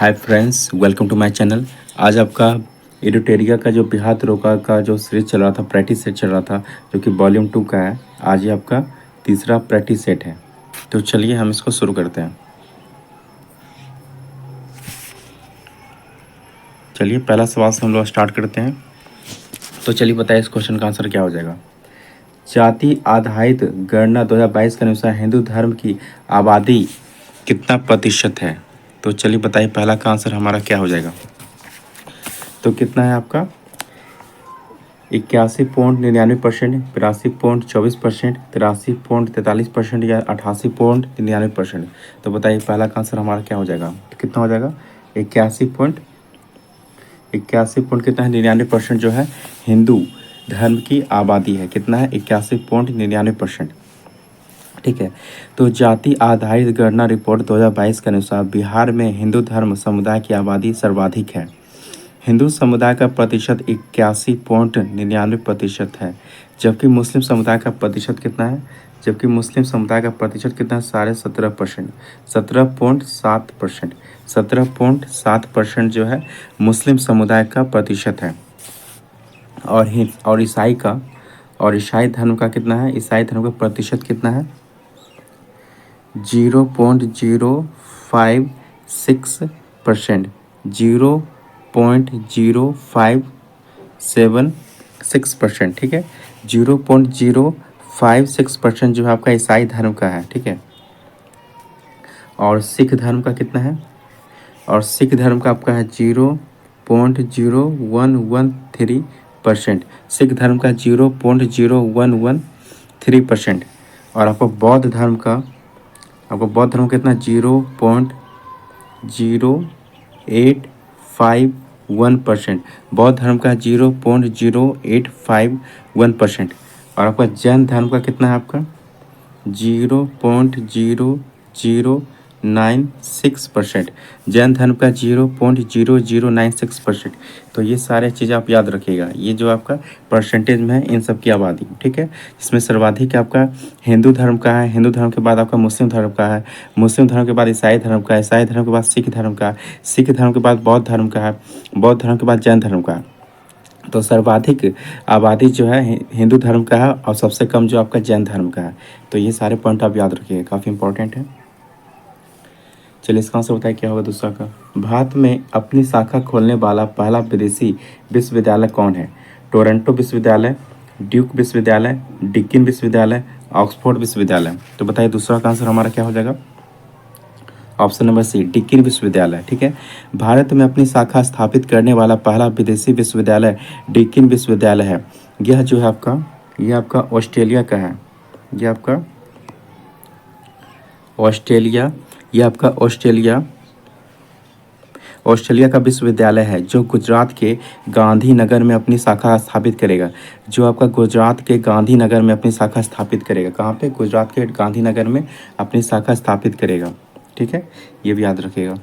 Hi friends, welcome to my channel. आज आपका एडिटेरिया का जो बिहार रोका का जो सीरीज चल रहा था, प्रैक्टिस सेट चल रहा था, जो कि वॉल्यूम 2 का है। आज ये आपका तीसरा प्रैक्टिस सेट है। तो चलिए हम इसको शुरू करते हैं। चलिए पहला सवाल से हम लोग स्टार्ट करते हैं। तो चलिए बताइए इस क्वेश्चन का आंसर क्या हो जाएगा। जाति आधारित गणना 2022 के अनुसार हिंदू धर्म की आबादी कितना प्रतिशत है। तो चलिए बताइए पहला का आंसर हमारा क्या हो जाएगा। तो कितना है आपका 81.99%, 82.24%, 83.43% या 88.99%। तो बताइए पहला का आंसर हमारा क्या हो जाएगा। तो कितना हो जाएगा 81 पॉइंट कितना है 99% जो है हिंदू धर्म की आबादी है। कितना है 81.99%। ठीक है। तो जाति आधारित गणना रिपोर्ट 2022 के अनुसार बिहार में हिंदू धर्म समुदाय की आबादी सर्वाधिक है। हिंदू समुदाय का प्रतिशत 81.99% है, जबकि मुस्लिम समुदाय का प्रतिशत कितना है। जबकि मुस्लिम समुदाय का प्रतिशत कितना है 17.5%, 17.7%, 17.7% जो है मुस्लिम समुदाय का प्रतिशत है। और ईसाई धर्म का कितना है। ईसाई धर्म का प्रतिशत कितना है 0.056%, 0.0576%। ठीक है, 0.056% जो है आपका ईसाई धर्म का है। ठीक है। और सिख धर्म का कितना है। और सिख धर्म का आपका है 0.0113%। सिख धर्म का 0.0113%। और आपको बौद्ध धर्म कितना 0.0851%। बौद्ध धर्म का 0.0851%। और आपका जैन धर्म का कितना है आपका 0.0096%। जैन धर्म का 0.0096%। तो ये सारे चीज़ आप याद रखिएगा। ये जो आपका परसेंटेज में है इन सब की आबादी। ठीक है। इसमें सर्वाधिक आपका हिंदू धर्म का है। हिंदू धर्म के बाद आपका मुस्लिम धर्म का है। मुस्लिम धर्म के बाद ईसाई धर्म का है। ईसाई धर्म के बाद सिख धर्म का है। सिख धर्म के बाद बौद्ध धर्म का है। बौद्ध धर्म के बाद जैन धर्म का है। तो सर्वाधिक आबादी जो है हिंदू धर्म का है और सबसे कम जो आपका जैन धर्म का है। तो ये सारे पॉइंट आप याद रखिएगा, काफ़ी इंपॉर्टेंट है। चलिए इसका आंसर बताइए क्या होगा दूसरा का। भारत में अपनी शाखा खोलने वाला पहला विदेशी विश्वविद्यालय कौन है। टोरंटो विश्वविद्यालय, ड्यूक विश्वविद्यालय, डिकिन विश्वविद्यालय, ऑक्सफोर्ड विश्वविद्यालय। तो बताइए दूसरा का आंसर हमारा क्या हो जाएगा। ऑप्शन नंबर सी डिकिन विश्वविद्यालय। ठीक है। भारत में अपनी शाखा स्थापित करने वाला पहला विदेशी विश्वविद्यालय डिकिन विश्वविद्यालय है। यह जो है आपका ऑस्ट्रेलिया का है। यह आपका ऑस्ट्रेलिया का विश्वविद्यालय है, जो गुजरात के गांधीनगर में अपनी शाखा स्थापित करेगा। जो आपका गुजरात के गांधीनगर में अपनी शाखा स्थापित करेगा। कहाँ पे। गुजरात के गांधीनगर में अपनी शाखा स्थापित करेगा। ठीक है, ये भी याद रखिएगा।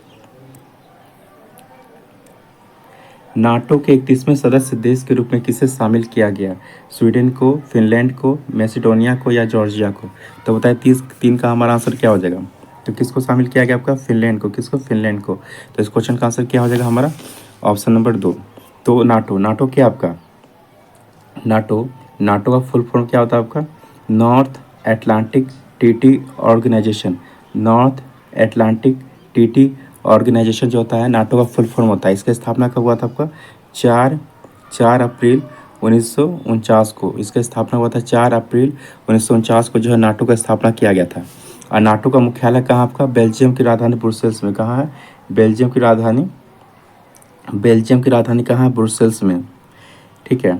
नाटो के 31वें सदस्य देश के रूप में किसे शामिल किया गया। स्वीडन को, फिनलैंड को, मैसेडोनिया को या जॉर्जिया को। तो बताइए 3 का हमारा आंसर क्या हो जाएगा। तो किसको शामिल किया गया आपका फिनलैंड को। किसको। फिनलैंड को। तो इस क्वेश्चन का आंसर क्या हो जाएगा हमारा ऑप्शन नंबर 2। तो नाटो क्या आपका नाटो का फुल फॉर्म क्या होता है आपका North Atlantic Treaty Organisation. North Atlantic Treaty Organisation जो होता है नाटो का फुल फॉर्म होता है। इसका स्थापना कब हुआ था आपका 4 अप्रैल 1949 को। इसका स्थापना हुआ था 4 अप्रैल 1949 को जो है नाटो का स्थापना किया गया था। और नाटो का मुख्यालय कहाँ आपका बेल्जियम की राजधानी ब्रुसेल्स में। कहाँ है। बेल्जियम की राजधानी कहाँ है ब्रुसेल्स में। ठीक है।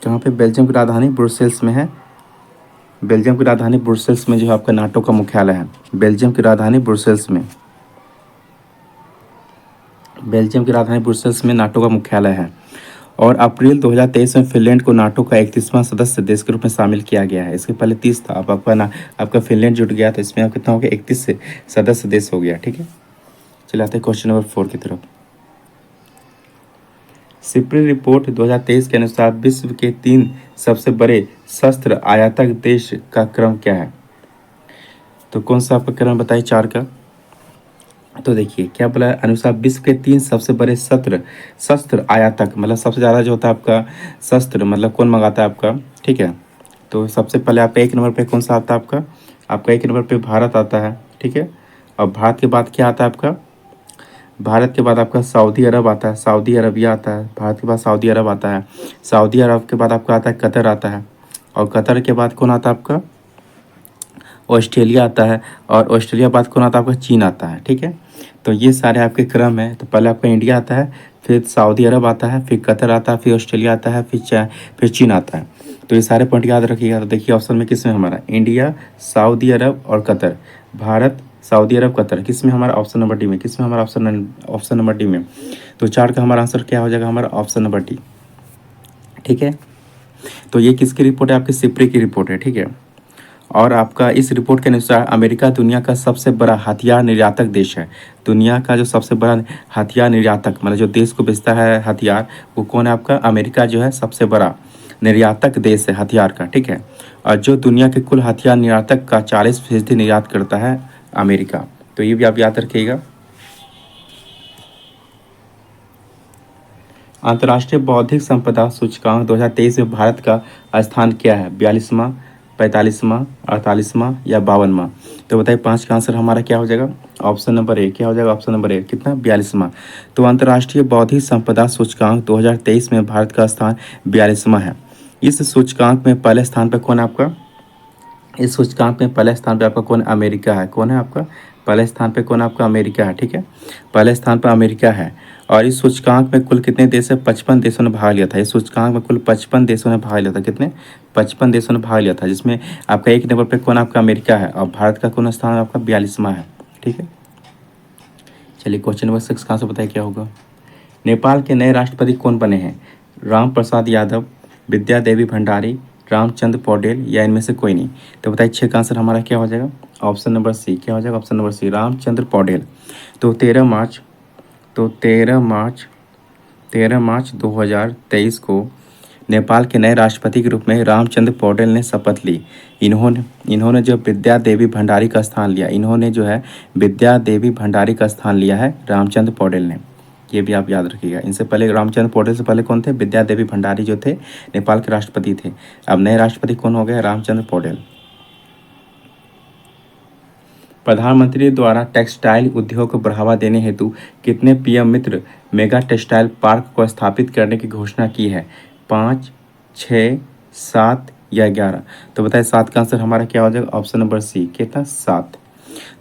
कहाँ पे बेल्जियम की राजधानी ब्रुसेल्स में है। बेल्जियम की राजधानी ब्रुसेल्स में जो है आपका नाटो का मुख्यालय है। बेल्जियम की राजधानी ब्रुसेल्स में नाटो का मुख्यालय है। और अप्रैल 2023 में फिनलैंड को नाटो का 31वां सदस्य देश के रूप में शामिल किया गया है। इसके पहले 30 था। अब आपका फिनलैंड जुट गया तो इसमें आप कितना हो गया 31 से सदस्य देश हो गया। ठीक है। चलिए आते हैं क्वेश्चन नंबर 4 की तरफ। सिप्री रिपोर्ट 2023 के अनुसार विश्व के 3 सबसे बड़े शस्त्र आयातक देश का क्रम क्या है। तो कौन सा आपका क्रम बताइए 4 का। तो देखिए क्या बोला है, अनुसार विश्व के 3 सबसे बड़े शस्त्र आयातक, मतलब सबसे ज़्यादा जो होता है आपका शस्त्र, मतलब कौन मंगाता है आपका, ठीक है। तो सबसे पहले आपका 1 नंबर पे कौन सा आता है आपका 1 नंबर पे भारत आता है, ठीक है। और भारत के बाद क्या आता है आपका, भारत के बाद आपका सऊदी अरब आता है, सऊदी अरबिया आता है, भारत के बाद सऊदी अरब आता है, सऊदी अरब के बाद आपका आता है कतर आता है, और कतर के बाद कौन आता है आपका, ऑस्ट्रेलिया आता है, और ऑस्ट्रेलिया बाद कौन आता है आपका, चीन आता है, ठीक है। तो ये सारे आपके क्रम है। तो पहले आपका इंडिया आता है, फिर सऊदी अरब आता है, फिर कतर आता है, फिर ऑस्ट्रेलिया आता है, फिर चीन आता है। तो ये सारे पॉइंट याद रखिएगा। तो देखिए ऑप्शन में किस में हमारा इंडिया, सऊदी अरब और कतर, भारत, सऊदी अरब, कतर, किस में हमारा ऑप्शन नंबर डी में, किस में हमारा ऑप्शन नंबर डी में। तो 4 का हमारा आंसर क्या हो जाएगा, हमारा ऑप्शन नंबर डी, ठीक है। तो ये किसकी रिपोर्ट है, आपकी सिप्री की रिपोर्ट है, ठीक है। और आपका इस रिपोर्ट के अनुसार अमेरिका दुनिया का सबसे बड़ा हथियार निर्यातक देश है। दुनिया का जो सबसे बड़ा हथियार निर्यातक, मतलब जो देश को बेचता है हथियार, वो कौन है आपका, अमेरिका जो है सबसे बड़ा निर्यातक देश है हथियार का, ठीक है। और जो दुनिया के कुल हथियार निर्यातक का 40% निर्यात करता है अमेरिका। तो ये भी आप याद रखिएगा। अंतर्राष्ट्रीय बौद्धिक संपदा सूचकांक 2023 में भारत का स्थान क्या है, 42वां, 45वां, 48वां या 52वां। तो बताइए 5 का आंसर हमारा क्या हो जाएगा, ऑप्शन नंबर ए, क्या हो जाएगा ऑप्शन नंबर ए, कितना, 42वां। तो अंतर्राष्ट्रीय बौद्धिक संपदा सूचकांक 2023 में भारत का स्थान 42वां है। इस सूचकांक में पहले स्थान पर कौन है आपका, इस सूचकांक में पहले स्थान पे आपका कौन, अमेरिका है, कौन है आपका, पहले स्थान पे कौन आपका, अमेरिका है, ठीक है। पहले स्थान पर अमेरिका है। और इस सूचकांक में कुल कितने देश है, 55 देशों ने भाग लिया था। इस सूचकांक में कुल 55 देशों ने भाग लिया था, कितने, 55 देशों ने भाग लिया था, जिसमें आपका 1 नंबर पे कौन आपका अमेरिका है, और भारत का कौन स्थान आपका 42वां है, ठीक है। चलिए क्वेश्चन नंबर 6 कहाँ से बताइए क्या होगा। नेपाल के नए राष्ट्रपति कौन बने हैं, राम प्रसाद यादव, विद्या देवी भंडारी, रामचंद्र पौडेल या इनमें से कोई नहीं। तो बताइए 6 का आंसर हमारा क्या हो जाएगा, ऑप्शन नंबर सी, क्या हो जाएगा option number C, Ramchandra Paudel. तो 13 मार्च 2023 को नेपाल के नए राष्ट्रपति के रूप में रामचंद्र पौडेल ने शपथ ली। इन्होंने जो विद्या देवी भंडारी का स्थान लिया, इन्होंने जो है विद्या देवी भंडारी का स्थान लिया है रामचंद्र पौडेल ने। ये भी आप याद रखिएगा। इनसे पहले रामचंद्र पौडेल से पहले कौन थे, विद्या देवी भंडारी जो थे नेपाल के राष्ट्रपति थे। अब नए राष्ट्रपति कौन हो गए, रामचंद्र पौडेल। प्रधानमंत्री द्वारा टेक्सटाइल उद्योग को बढ़ावा देने हेतु कितने पीएम मित्र मेगा टेक्सटाइल पार्क को स्थापित करने की घोषणा की है, 5, 6, 7 या 11। तो बताइए 7 का आंसर हमारा क्या हो जाएगा, ऑप्शन नंबर सी, कितना, 7।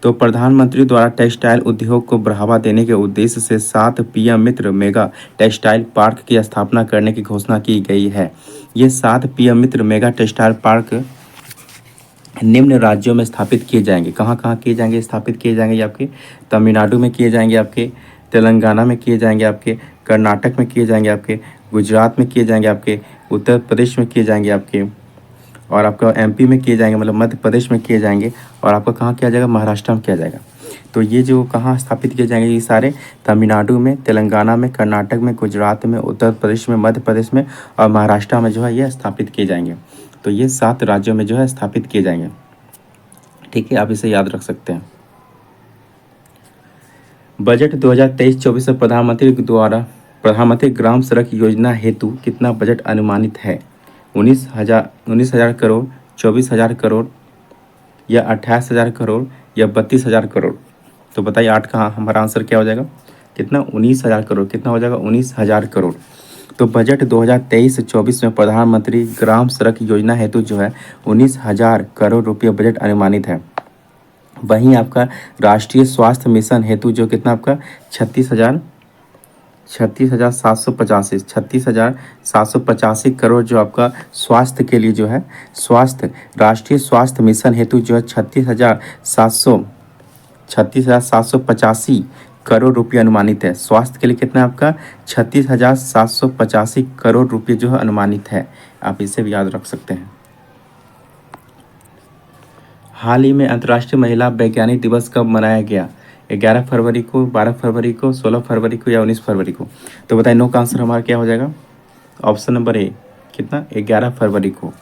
तो प्रधानमंत्री द्वारा टेक्सटाइल उद्योग को बढ़ावा देने के उद्देश्य से 7 पीएम मित्र मेगा टेक्सटाइल पार्क की स्थापना करने की घोषणा की गई है। ये 7 पीएम मित्र मेगा टेक्सटाइल पार्क निम्न राज्यों में स्थापित किए जाएंगे। कहाँ कहाँ किए जाएंगे, स्थापित किए जाएंगे, ये आपके तमिलनाडु में किए जाएंगे, आपके तेलंगाना में किए जाएंगे, आपके कर्नाटक में किए जाएंगे, आपके गुजरात में किए जाएंगे, आपके उत्तर प्रदेश में किए जाएंगे, आपके और आपका एमपी में किए जाएंगे, मतलब मध्य प्रदेश में किए जाएंगे, और आपका कहाँ किया जाएगा, महाराष्ट्र में किया जाएगा। तो ये जो कहाँ स्थापित किए जाएंगे, ये सारे तमिलनाडु में, तेलंगाना में, कर्नाटक में, गुजरात में, उत्तर प्रदेश में, मध्य प्रदेश में और महाराष्ट्र में जो है ये स्थापित किए जाएंगे। तो ये 7 राज्यों में जो है स्थापित किए जाएंगे, ठीक है, आप इसे याद रख सकते हैं। बजट 2023-24 में प्रधानमंत्री ग्राम सड़क योजना हेतु कितना बजट अनुमानित है, 19,000 करोड़, 24,000 करोड़ या 28,000 करोड़ या 32,000 करोड़। तो बताइए 8 का हमारा आंसर क्या हो जाएगा, कितना, 19,000 करोड़, कितना हो जाएगा, 19,000 करोड़। तो बजट 2023-24 में प्रधानमंत्री ग्राम सड़क योजना हेतु जो है 19,000 करोड़ रुपये बजट अनुमानित है। वहीं आपका राष्ट्रीय स्वास्थ्य मिशन हेतु जो कितना आपका 36,785 करोड़ जो आपका स्वास्थ्य के लिए जो है राष्ट्रीय स्वास्थ्य मिशन हेतु जो है 36,785 करोड़ रुपये अनुमानित है। स्वास्थ्य के लिए कितना आपका 36,785 करोड़ रुपये जो है अनुमानित है। आप इसे भी याद रख सकते हैं। हाल ही में अंतर्राष्ट्रीय महिला वैज्ञानिक दिवस कब मनाया गया, 11 फरवरी को, 12 फरवरी को, 16 फरवरी को या 19 फरवरी को। तो बताइए 9 का आंसर हमारा क्या हो जाएगा, ऑप्शन नंबर ए, कितना, 11 फरवरी को।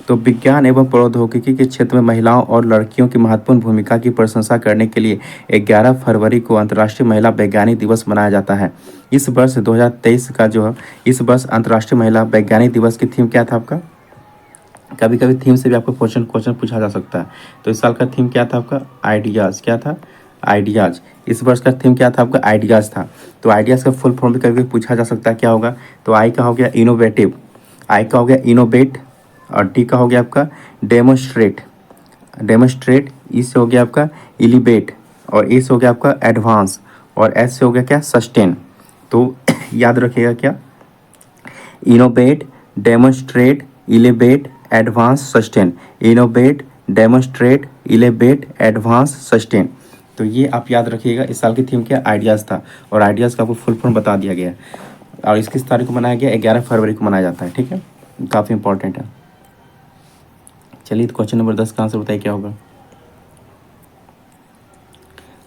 तो विज्ञान एवं प्रौद्योगिकी के क्षेत्र में महिलाओं और लड़कियों की महत्वपूर्ण भूमिका की प्रशंसा करने के लिए 11 फरवरी को अंतर्राष्ट्रीय महिला वैज्ञानिक दिवस मनाया जाता है। इस वर्ष 2023 का जो है, इस वर्ष अंतर्राष्ट्रीय महिला वैज्ञानिक दिवस की थीम क्या था आपका? कभी कभी थीम से भी आपको क्वेश्चन पूछा जा सकता है। तो इस साल का थीम क्या था आपका? आइडियाज़। क्या था? आइडियाज़। इस वर्ष का थीम क्या था आपका? आइडियाज़ था। तो आइडियाज़ का फुल फॉर्म भी कभी कभी पूछा जा सकता है, क्या होगा? तो आई का हो गया इनोवेटिव, आई का हो गया इनोवेट, और टी का हो गया आपका डेमोस्ट्रेट, डेमोस्ट्रेट, ई से हो गया आपका इलिबेट, और ए से हो गया आपका एडवांस, और एस से हो गया क्या? सस्टेन। तो याद रखिएगा क्या? Innovate, demonstrate, elevate, advance, sustain. Innovate, demonstrate, elevate, advance, sustain. तो ये आप याद रखिएगा। इस साल की थीम क्या? आइडियाज़ था, और आइडियाज़ का आपको फुल फॉर्म बता दिया गया है। और इस किस तारीख को मनाया गया? 11 फरवरी को मनाया जाता है। ठीक है, काफ़ी इंपॉर्टेंट है। चलिए, तो क्वेश्चन नंबर 10 का आंसर बताइए क्या होगा?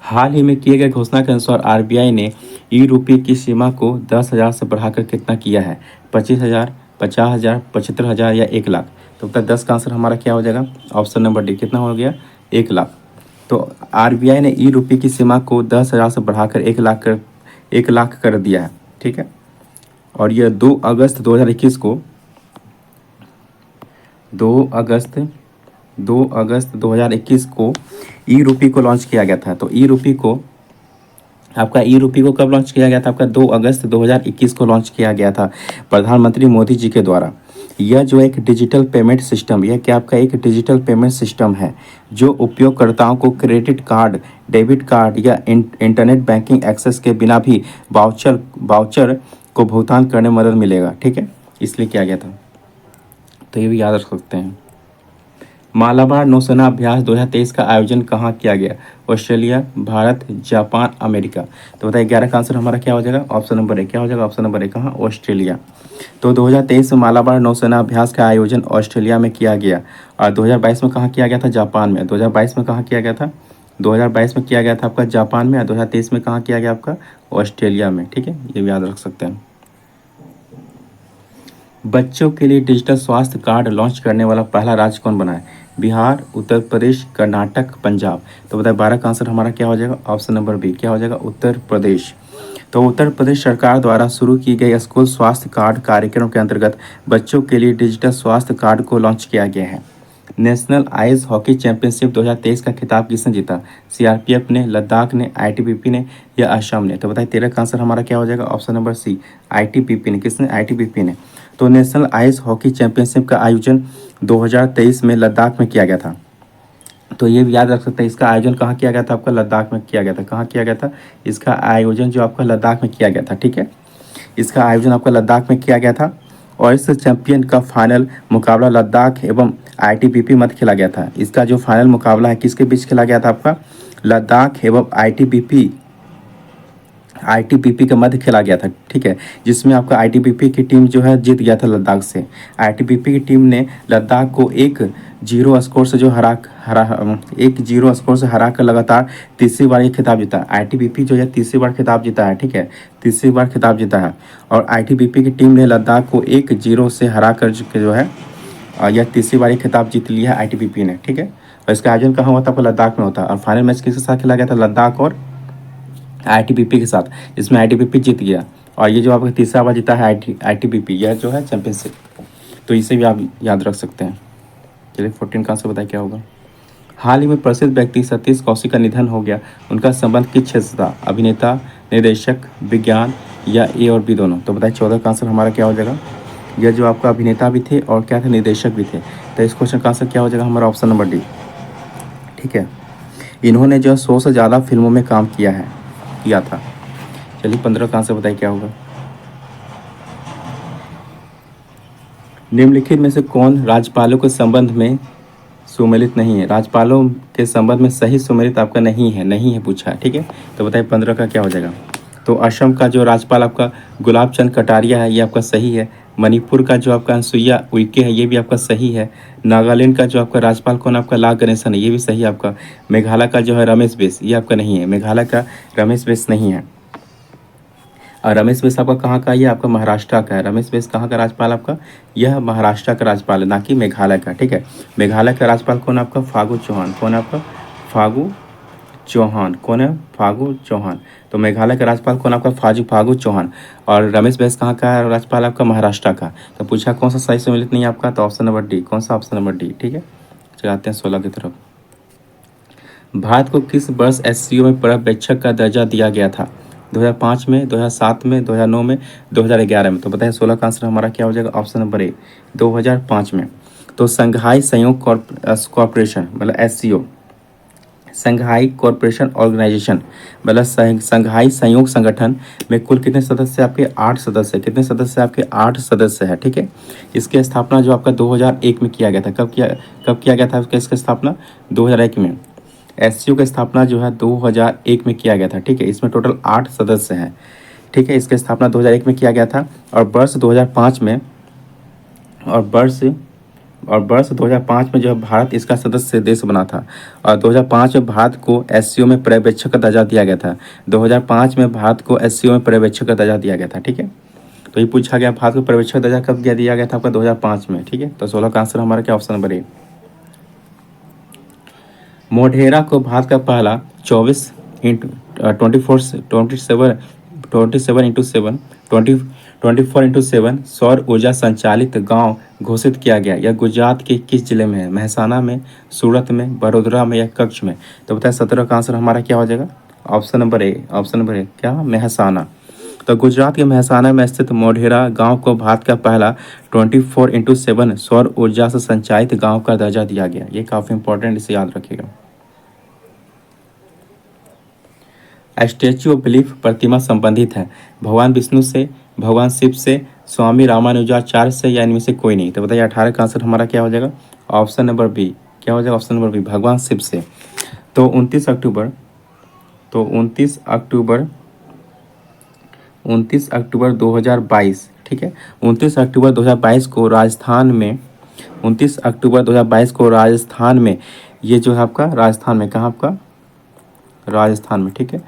हाल ही में किए गए घोषणा के अनुसार आरबीआई ने ई रुपये की सीमा को 10,000 से बढ़ाकर कितना किया है? 25,000, 50,000, 75,000 या 1 लाख? तो बता 10 का आंसर हमारा क्या हो जाएगा? Option number D. कितना हो गया? 1 लाख। तो आरबीआई ने ई रुपये की सीमा को 10,000 से बढ़ाकर 1 लाख कर दिया है। ठीक है, और यह 2 अगस्त 2021 को 2 अगस्त 2021 को ई रुपये को लॉन्च किया गया था। तो ई रुपये को कब लॉन्च किया गया था? आपका 2 अगस्त 2021 को लॉन्च किया गया था प्रधानमंत्री मोदी जी के द्वारा। यह जो एक डिजिटल पेमेंट सिस्टम, यह क्या आपका एक डिजिटल पेमेंट सिस्टम है जो उपयोगकर्ताओं को क्रेडिट कार्ड, डेबिट कार्ड या इंटरनेट बैंकिंग एक्सेस के बिना भी वाउचर को भुगतान करने में मदद मिलेगा। ठीक है, इसलिए किया गया था। तो ये भी याद रख सकते हैं। मालाबार नौसेना अभ्यास 2023 का आयोजन कहाँ किया गया? Australia, Bharat, Japan, America? तो बताइए 11 का आंसर हमारा क्या हो जाएगा? Option number A. क्या हो जाएगा? Option number A. कहाँ? ऑस्ट्रेलिया। तो 2023 में मालाबार नौसेना अभ्यास का आयोजन ऑस्ट्रेलिया में किया गया, और 2022 में कहाँ किया गया था? जापान में। 2022 में कहाँ किया गया था? 2022 में किया गया था आपका जापान में, और 2023 में कहाँ किया गया आपका? ऑस्ट्रेलिया में। ठीक है, ये भी याद रख सकते हैं। बच्चों के लिए डिजिटल स्वास्थ्य कार्ड लॉन्च करने वाला पहला राज्य कौन बना है? बिहार, उत्तर प्रदेश, कर्नाटक, पंजाब? तो बताए 12 का आंसर हमारा क्या हो जाएगा? Option number B. क्या हो जाएगा? उत्तर प्रदेश। तो उत्तर प्रदेश सरकार द्वारा शुरू की गई स्कूल स्वास्थ्य कार्ड कार्यक्रम के अंतर्गत बच्चों के लिए डिजिटल स्वास्थ्य कार्ड को लॉन्च किया गया है। नेशनल आइस हॉकी चैंपियनशिप 2023 का खिताब किसने जीता? सीआरपीएफ ने, लद्दाख ने, आईटीबीपी ने या असम ने? तो बताइए 13 का आंसर हमारा क्या हो जाएगा? ऑप्शन नंबर सी, आईटीबीपी ने। किसने? आईटीबीपी ने। तो नेशनल आइस हॉकी चैंपियनशिप का आयोजन 2023 में लद्दाख में किया गया था। तो ये भी याद रख सकते हैं, इसका आयोजन कहाँ किया गया था? आपका लद्दाख में किया गया था। कहाँ किया गया था? इसका आयोजन जो आपका लद्दाख में किया गया था। ठीक है, इसका आयोजन आपका लद्दाख में किया गया था, और इस चैंपियन का फाइनल मुकाबला लद्दाख एवं आईटीबीपी मध्य खेला गया था। इसका जो फाइनल मुकाबला है किसके बीच खेला गया था? आपका लद्दाख एवं आईटीबीपी के मध्य खेला गया था। ठीक है, जिसमें आपका आईटीबीपी की टीम जो है जीत गया था लद्दाख से। आईटीबीपी की टीम ने लद्दाख को 1-0 स्कोर से जो 1-0 स्कोर से हरा कर लगातार तीसरी बार ये खिताब जीता। आईटीबीपी जो है तीसरी बार खिताब जीता है। ठीक है, तीसरी बार खिताब जीता है, और आईटीबीपी की टीम ने लद्दाख को 1-0 से हरा कर जो है यह तीसरी बार ये खिताब जीत लिया है आईटीबीपी ने। ठीक है, और इसका आयोजन कहाँ हुआ था? आपको लद्दाख में होता है। और फाइनल मैच किसके साथ खेला गया था? लद्दाख और आईटीबीपी के साथ, जिसमें आईटीबीपी जीत गया, और ये जो आपका तीसरा बार जीता है आईटीबीपी, यह जो है चैंपियनशिप। तो इसे भी आप याद रख सकते हैं। चलिए 14 का आंसर बताइए क्या होगा? हाल ही में प्रसिद्ध व्यक्ति सतीश कौशिक का निधन हो गया, उनका संबंध किस क्षेत्र से था? अभिनेता, निर्देशक, विज्ञान या ए और बी दोनों? तो बताइए 14 का आंसर हमारा क्या हो जाएगा? यह जो आपका अभिनेता भी थे और क्या थे? निर्देशक भी थे। तो इस क्वेश्चन का आंसर क्या हो जाएगा हमारा? Option number D. ठीक है, इन्होंने जो 100 से ज़्यादा फिल्मों में काम किया था। चलिए 15 का आंसर बताइए क्या होगा? निम्नलिखित में से कौन राज्यपालों के संबंध में सुमेलित नहीं है? राज्यपालों के संबंध में सही सुमेलित आपका नहीं है पूछा है। ठीक है, तो बताइए 15 का क्या हो जाएगा? तो असम का जो राज्यपाल आपका गुलाब चंद कटारिया है, ये आपका सही है। मणिपुर का जो आपका अनसुईया उइके है, ये भी आपका सही है। नागालैंड का जो आपका राज्यपाल कौन आपका? ला गणेशन है, ये भी सही है आपका। मेघालय का जो है रमेश बैस, ये आपका नहीं है। मेघालय का रमेश बैस नहीं है। और रमेश बैस आपका कहाँ का है? ये आपका महाराष्ट्र का है। रमेश बैस कहाँ का राज्यपाल आपका? यह महाराष्ट्र का राज्यपाल है, ना कि मेघालय का, ठीक है। मेघालय का राज्यपाल कौन है आपका? फागू चौहान। कौन है आपका? फागू चौहान। कौन है? फागू चौहान। तो मेघालय का राज्यपाल कौन आपका? फागू चौहान। और रमेश बैस कहाँ का है राज्यपाल आपका? महाराष्ट्र का। तो पूछा कौन सा सही सम्मिलित नहीं है आपका? तो ऑप्शन नंबर डी। कौन सा? ऑप्शन नंबर डी, ठीक है। चलाते हैं 16 की तरफ। भारत को किस वर्ष एससीओ में पर्यवेक्षक का दर्जा दिया गया था? 2005 में, 2007 में, 2009 में, 2011 में। तो बताइए 16 का आंसर हमारा क्या हो जाएगा? ऑप्शन नंबर ए, 2005 में। तो संघाई सहयोग कॉरपोरेशन मतलब एससीओ, संघाई कॉरपोरेशन ऑर्गेनाइजेशन मतलब संघाई सहयोग संगठन में कुल कितने सदस्य? आपके 8 सदस्य। कितने सदस्य? आपके 8 सदस्य है, ठीक है। इसकी स्थापना जो आपका 2001 में किया गया था। कब किया गया था इसकी स्थापना? 2001 में। एससीओ की स्थापना जो है 2001 में किया गया था, ठीक है। इसमें टोटल 8 सदस्य हैं, ठीक है। इसकी स्थापना 2001 में किया गया था और वर्ष 2005 में वर्ष 2005 में जो है भारत इसका सदस्य देश बना था। और 2005 में भारत को एससीओ में पर्यवेक्षक का दर्जा दिया गया था। 2005 में भारत को एससीओ में पर्यवेक्षक का दर्जा दिया गया था, ठीक है। तो ये पूछा गया भारत को पर्यवेक्षक दर्जा कब दिया गया था आपका? 2005 में, ठीक है। तो 16 का आंसर हमारा क्या? Option number A. मोढेरा को भारत का पहला 24 इंटू 24/7 सौर ऊर्जा संचालित गांव घोषित किया गया। यह गुजरात के किस जिले में है? महसाना में, सूरत में, बड़ोदरा में या कच्छ में? तो बताए 17 का आंसर हमारा क्या हो जाएगा? Option number A. Option number A क्या? महसाना। तो गुजरात के महसाना में स्थित मोढेरा गांव को भारत का पहला 24/7 सौर ऊर्जा से संचालित गांव का दर्जा दिया गया। ये काफ़ी इंपॉर्टेंट, इसे याद रखिएगा। स्टैच्यू ऑफ बिलीफ प्रतिमा संबंधित है भगवान विष्णु से, भगवान शिव से, स्वामी रामानुजाचार्य से या इनमें से कोई नहीं? तो बताइए 18 का आंसर हमारा क्या हो जाएगा? Option number B. क्या हो जाएगा? ऑप्शन नंबर बी, भगवान शिव से। तो 29 अक्टूबर 2022, ठीक है। 29 अक्टूबर 2022 को राजस्थान में ये जो है आपका राजस्थान में, कहाँ आपका? राजस्थान में, ठीक है।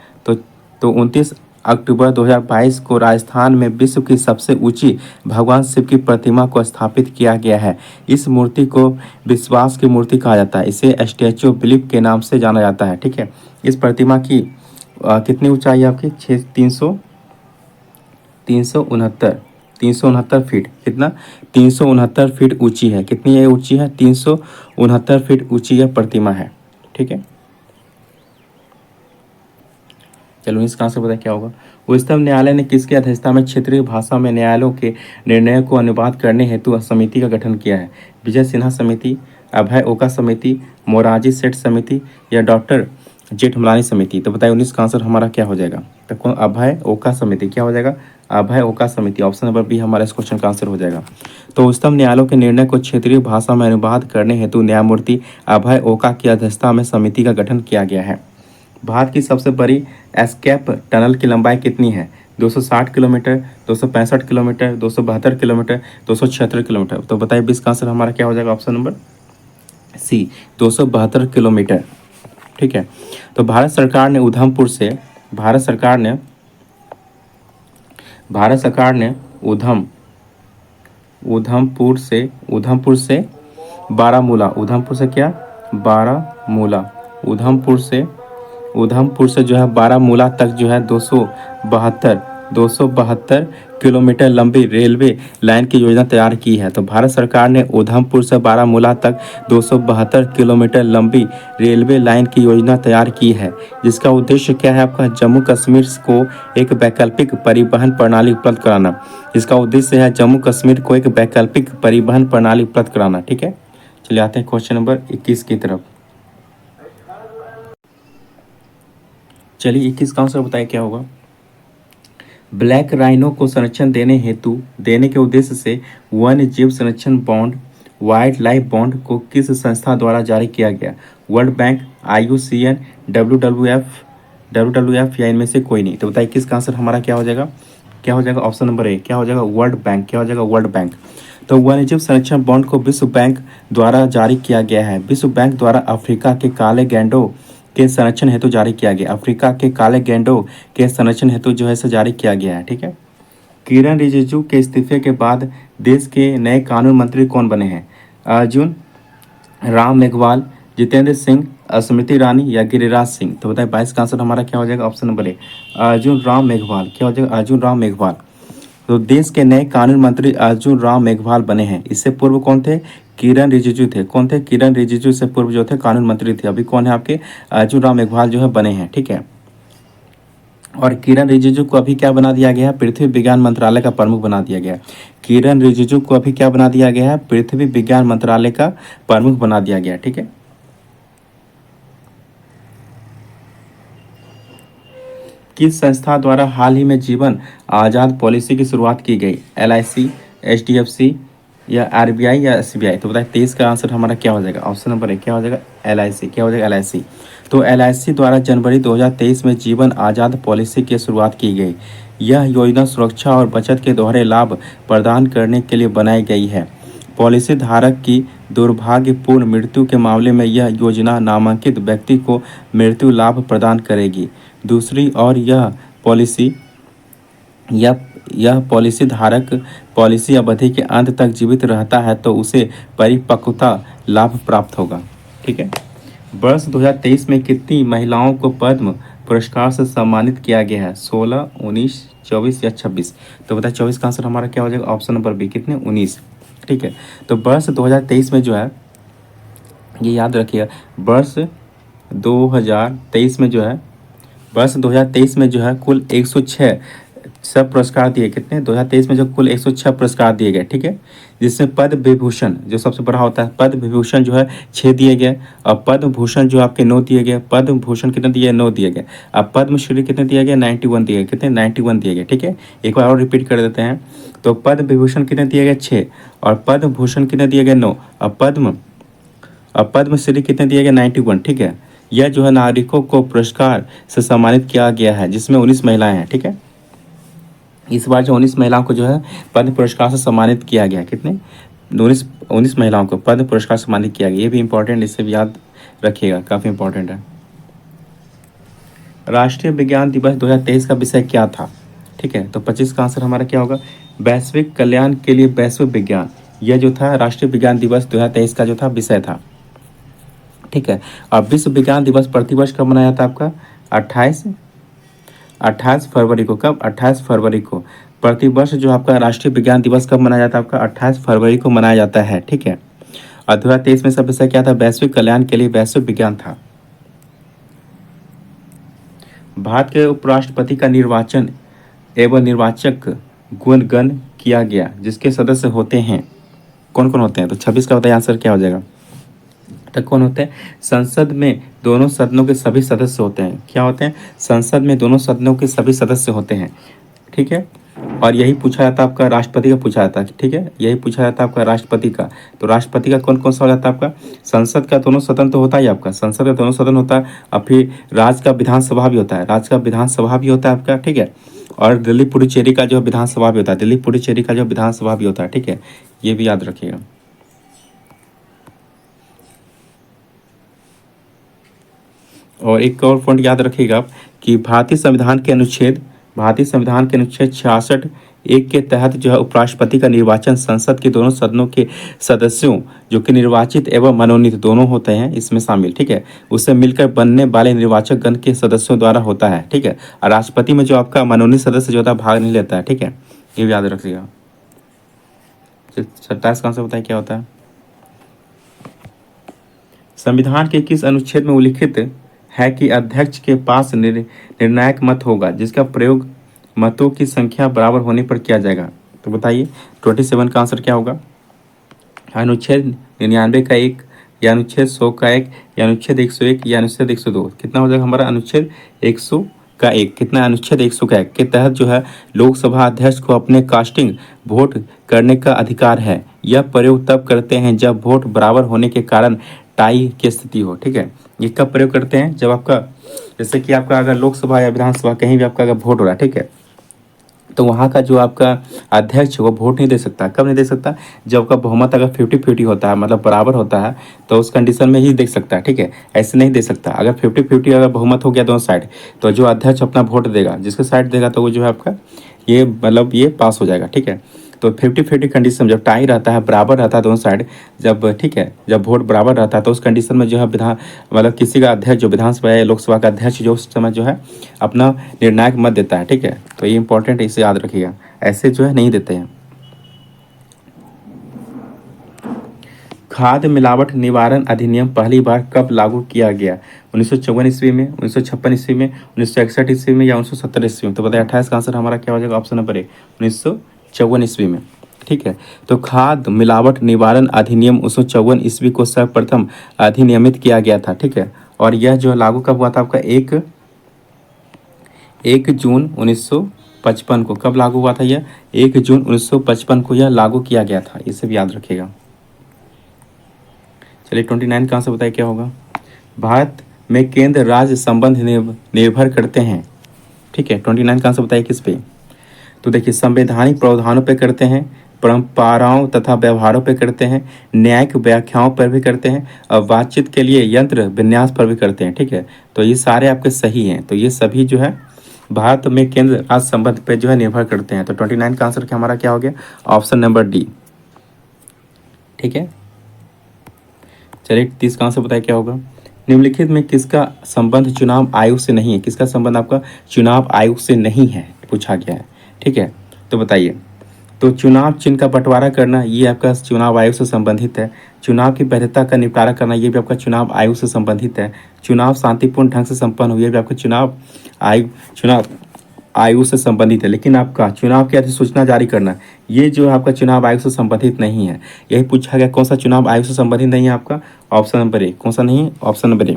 तो 29 अक्टूबर 2022 को राजस्थान में विश्व की सबसे ऊंची भगवान शिव की प्रतिमा को स्थापित किया गया है। इस मूर्ति को विश्वास की मूर्ति कहा जाता है। इसे स्टैच्यू ऑफ बिलीफ के नाम से जाना जाता है, ठीक है। इस प्रतिमा की कितनी ऊंचाई है आपकी? 369 फीट। कितना? 369 फीट ऊंची है। कितनी है ऊंची है? 369 फीट ऊंची यह प्रतिमा है, ठीक है। चलो इसका आंसर पता क्या होगा? उच्चतम न्यायालय ने किसकी अध्यक्षता में क्षेत्रीय भाषा में न्यायालयों के निर्णयों को अनुवाद करने हेतु समिति का गठन किया है? विजय सिन्हा समिति, अभय ओका समिति, मोरारजी सेठ समिति या डॉक्टर जेठमलानी समिति? तो बताइए 19 का आंसर हमारा क्या हो जाएगा? तो कौन? अभय ओका समिति। क्या हो जाएगा? अभय ओका समिति। ऑप्शन नंबर बी हमारा इस क्वेश्चन का आंसर हो जाएगा। तो उच्चतम न्यायालयों के निर्णय को क्षेत्रीय भाषा में अनुवाद करने हेतु न्यायमूर्ति अभय ओका की अध्यक्षता में समिति का गठन किया गया है। भारत की सबसे बड़ी एस्केप टनल की लंबाई कितनी है? 260 किलोमीटर, 265 किलोमीटर, 272 किलोमीटर, 276 किलोमीटर? तो बताइए 20 का आंसर हमारा क्या हो जाएगा? ऑप्शन नंबर सी, 272 किलोमीटर, ठीक है। तो भारत सरकार ने उधमपुर से बारामूला, उधमपुर से जो है बारामूला तक जो है 272 किलोमीटर लंबी रेलवे लाइन की योजना तैयार की है। तो भारत सरकार ने उधमपुर से बारामूला तक 272 किलोमीटर लंबी रेलवे लाइन की योजना तैयार की है, जिसका उद्देश्य क्या है आपका? जम्मू कश्मीर को एक वैकल्पिक परिवहन प्रणाली उपलब्ध कराना, ठीक है। चलिए आते हैं क्वेश्चन नंबर 21 की तरफ। चलिए 21 का आंसर बताइए क्या होगा? ब्लैक राइनो को संरक्षण देने के उद्देश्य से वन्य जीव संरक्षण बॉन्ड, वाइल्ड लाइफ बॉन्ड को किस संस्था द्वारा जारी किया गया? वर्ल्ड बैंक, IUCN, WWF या इनमें से कोई नहीं? तो बताइए किसका आंसर हमारा क्या हो जाएगा? Option number A. क्या हो जाएगा? World bank. क्या हो जाएगा? World bank. तो वन्यजीव संरक्षण बॉन्ड को विश्व बैंक द्वारा जारी किया गया है। विश्व बैंक द्वारा अफ्रीका के काले गैंडों के संरक्षण हेतु जारी किया गया। अफ्रीका के काले गैंडों के संरक्षण हेतु जो है इसे जारी किया गया है। ठीक है। किरण रिजिजू के इस्तीफे के बाद देश के नए कानून मंत्री कौन बने हैं? अर्जुन राम मेघवाल, जितेंद्र सिंह, स्मृति ईरानी या गिरिराज सिंह। तो बताइए 22 का आंसर हमारा क्या हो जाएगा? Option number A Arjun Ram Meghwal. क्या हो जाएगा? अर्जुन राम मेघवाल। तो देश के नए कानून मंत्री अर्जुन राम मेघवाल बने हैं। इससे पूर्व कौन थे? किरण रिजिजू थे। कौन थे? किरण रिजिजू से पूर्व जो थे कानून मंत्री थे। अभी कौन है आपके? अर्जुन राम मेघवाल जो है बने हैं। ठीक है। और किरण रिजिजू को अभी क्या बना दिया गया है? पृथ्वी विज्ञान मंत्रालय का प्रमुख बना दिया गया है। किरण रिजिजू को अभी क्या बना दिया गया है? पृथ्वी विज्ञान मंत्रालय का प्रमुख बना दिया गया है। ठीक है। किस संस्था द्वारा हाल ही में जीवन आजाद पॉलिसी की शुरुआत की गई? LIC, HDFC या RBI या SBI। तो बताइए 23 का आंसर हमारा क्या हो जाएगा? ऑप्शन नंबर ए क्या हो जाएगा? LIC। क्या हो जाएगा? LIC। तो LIC द्वारा जनवरी 2023 में जीवन आजाद पॉलिसी की शुरुआत की गई। यह योजना सुरक्षा और बचत के दोहरे लाभ प्रदान करने के लिए बनाई गई है। पॉलिसी धारक की दुर्भाग्यपूर्ण मृत्यु के मामले में यह योजना नामांकित व्यक्ति को मृत्यु लाभ प्रदान करेगी। दूसरी ओर यह पॉलिसी धारक पॉलिसी अवधि के अंत तक जीवित रहता है तो उसे परिपक्वता लाभ प्राप्त होगा। ठीक है। वर्ष 2023 में कितनी महिलाओं को पद्म पुरस्कार से सम्मानित किया गया है? 16, 19, 24 या 26। तो बताइए 24 का आंसर हमारा क्या हो जाएगा? ऑप्शन नंबर बी कितने? 19। ठीक है। तो वर्ष 2023 में जो है ये याद रखिएगा, वर्ष 2023 में जो है कुल 106 सब पुरस्कार दिए। कितने? 2023 में जो कुल 106 पुरस्कार दिए गए। ठीक है। जिसमें पद्म विभूषण जो सबसे बड़ा होता है, पद्म विभूषण जो है 6 दिए गए और पद्म भूषण जो आपके 9 दिए गए। पद्म भूषण कितने दिए? 9 दिए गए। अब पद्मश्री कितने दिए गए? 91 दिए गए। कितने? 91 दिए गए। ठीक है। एक बार और रिपीट कर देते हैं। तो पद्म विभूषण कितने दिए गए? 6 और पद्म भूषण कितने दिए गए? 9 और पद्मश्री कितने दिए गए? 91। ठीक है। यह जो है नागरिकों को पुरस्कार से सम्मानित किया गया है जिसमें 19 महिलाएं हैं। ठीक है। इस बार जो 19 महिलाओं को जो है पद्म पुरस्कार से सम्मानित किया गया। कितने? 19 महिलाओं को पद्म पुरस्कार से सम्मानित किया गया। ये भी इंपॉर्टेंट, इसे भी याद रखिएगा, काफ़ी इंपॉर्टेंट है। राष्ट्रीय विज्ञान दिवस 2023 का विषय क्या था? ठीक है। तो 25 का आंसर हमारा क्या होगा? वैश्विक कल्याण के लिए वैश्विक विज्ञान। यह जो था राष्ट्रीय विज्ञान दिवस 2023 का जो था विषय था। ठीक है। अब विश्व विज्ञान दिवस प्रतिवर्ष कब मनाया जाता है आपका? 28 फरवरी को। कब? 28 फरवरी को। प्रतिवर्ष जो आपका राष्ट्रीय विज्ञान दिवस कब मनाया जाता है आपका? 28 फरवरी को मनाया जाता है। ठीक है। और 2023 में सब विषय क्या था? वैश्विक कल्याण के लिए वैश्विक विज्ञान था। भारत के उपराष्ट्रपति का निर्वाचन एवं निर्वाचक गण किया गया जिसके सदस्य होते हैं। कौन कौन होते हैं? तो 26 का बताइए आंसर क्या हो जाएगा? तक कौन होते हैं? संसद में दोनों सदनों के सभी सदस्य होते हैं। क्या होते हैं? संसद में दोनों सदनों के सभी सदस्य होते हैं। ठीक है। और यही पूछा जाता है आपका राष्ट्रपति का पूछा जाता है। ठीक है। यही पूछा जाता है आपका राष्ट्रपति का। तो राष्ट्रपति का कौन कौन सा हो जाता है आपका? संसद का दोनों सदन तो होता ही आपका, संसद का दोनों सदन होता है। और फिर राज्य का विधानसभा भी होता है, राज्य का विधानसभा भी होता है आपका। ठीक है। और दिल्ली पुडुचेरी का जो विधानसभा भी होता है, दिल्ली पुडुचेरी का जो विधानसभा भी होता है। ठीक है। ये भी याद रखिएगा। और एक और पॉइंट याद रखिएगा आप कि भारतीय संविधान के अनुच्छेद 66 एक के तहत जो है उपराष्ट्रपति का निर्वाचन संसद के दोनों सदनों के सदस्यों जो कि निर्वाचित एवं मनोनीत दोनों होते हैं इसमें शामिल। ठीक है। उससे मिलकर बनने वाले निर्वाचक गण के सदस्यों द्वारा होता है। ठीक है। और राष्ट्रपति में जो आपका मनोनीत सदस्य जो होता है भाग नहीं लेता है। ठीक है। ये भी याद रखिएगा। 27 का आंसर बताइए क्या होता है? संविधान के किस अनुच्छेद में उल्लिखित है कि अध्यक्ष के पास निर्णायक मत होगा जिसका प्रयोग मतों की संख्या बराबर होने पर किया जाएगा? तो बताइए 27 का आंसर क्या होगा? अनुच्छेद 99 का 1 या अनुच्छेद 100 का 1 या अनुच्छेद 101 या अनुच्छेद 102। कितना हो जाएगा हमारा? अनुच्छेद 100 का 1। कितना? अनुच्छेद 100 का 1 के तहत जो है लोकसभा अध्यक्ष को अपने कास्टिंग वोट करने का अधिकार है। यह प्रयोग तब करते हैं जब वोट बराबर होने के कारण टाई की स्थिति हो। ठीक है। ये कब प्रयोग करते हैं? जब आपका जैसे कि आपका अगर लोकसभा या विधानसभा कहीं भी आपका अगर वोट हो रहा है, ठीक है, तो वहाँ का जो आपका अध्यक्ष वो वोट नहीं दे सकता। कब नहीं दे सकता? जब आपका बहुमत अगर 50-50 होता है, मतलब बराबर होता है, तो उस कंडीशन में ही दे सकता है, ठीक है। ऐसे नहीं दे सकता। अगर 50-50 अगर बहुमत हो गया दोनों साइड, तो जो अध्यक्ष अपना वोट देगा, जिसके साइड देगा, तो वो जो है आपका ये मतलब ये पास हो जाएगा, ठीक है। तो 50-50 कंडीशन जब टाई रहता है, बराबर रहता है दोनों साइड, जब ठीक है, जब वोट बराबर रहता है, तो उस कंडीशन में जो है विधान मतलब किसी का अध्यक्ष जो विधानसभा या लोकसभा का अध्यक्ष जो उस समय जो है अपना निर्णायक मत देता है, ठीक है। तो ये इंपॉर्टेंट है, इसे याद रखिएगा। ऐसे जो है नहीं देते हैं। खाद्य मिलावट निवारण अधिनियम पहली बार कब लागू किया गया? 1954 ईस्वी में, 1956 ईस्वी में, 1961 ईस्वी में, या 1970 ईस्वी में? तो बताइए 28 का आंसर हमारा क्या हो जाएगा? ऑप्शन नंबर ए 1954 ईस्वी में, ठीक है। तो खाद्य मिलावट निवारण अधिनियम 1954 ईस्वी को सर्वप्रथम अधिनियमित किया गया था, ठीक है। और यह जो लागू कब हुआ था आपका? 1 जून 1955 को। कब लागू हुआ था यह? 1 जून 1955 को यह लागू किया गया था। इसे भी याद रखिएगा। चलिए 29 का आंसर बताइए क्या होगा? भारत में केंद्र राज्य संबंध निर्भर करते हैं, ठीक है। 29 का आंसर बताइए किस पे? तो देखिए, संवैधानिक प्रावधानों पे करते हैं, परंपराओं तथा व्यवहारों पे करते हैं, न्यायिक व्याख्याओं पर भी करते हैं, और बातचीत के लिए यंत्र विन्यास पर भी करते हैं, ठीक है। तो ये सारे आपके सही हैं। तो ये सभी जो है भारत में केंद्र राज्य संबंध पे जो है निर्भर करते हैं। तो 29 का आंसर क्या हमारा क्या हो गया? ऑप्शन नंबर डी, ठीक है। चलिए 30 का आंसर बताइए क्या होगा? निम्नलिखित में किसका संबंध चुनाव आयोग से नहीं है? किसका संबंध आपका चुनाव आयोग से नहीं है पूछा गया है, ठीक है। तो बताइए। तो चुनाव चिन्ह का बंटवारा करना ये आपका चुनाव आयोग से संबंधित है। चुनाव की वैधता का निपटारा करना ये भी आपका चुनाव आयोग से संबंधित है। चुनाव शांतिपूर्ण ढंग से संपन्न हुई, ये भी आपका चुनाव आयु से संबंधित है। लेकिन आपका चुनाव की अधिसूचना जारी करना ये जो है आपका चुनाव आयोग से संबंधित नहीं है। यही पूछा गया कौन सा चुनाव आयोग से संबंधित नहीं है आपका? Option number A. कौन सा नहीं है? Option number A.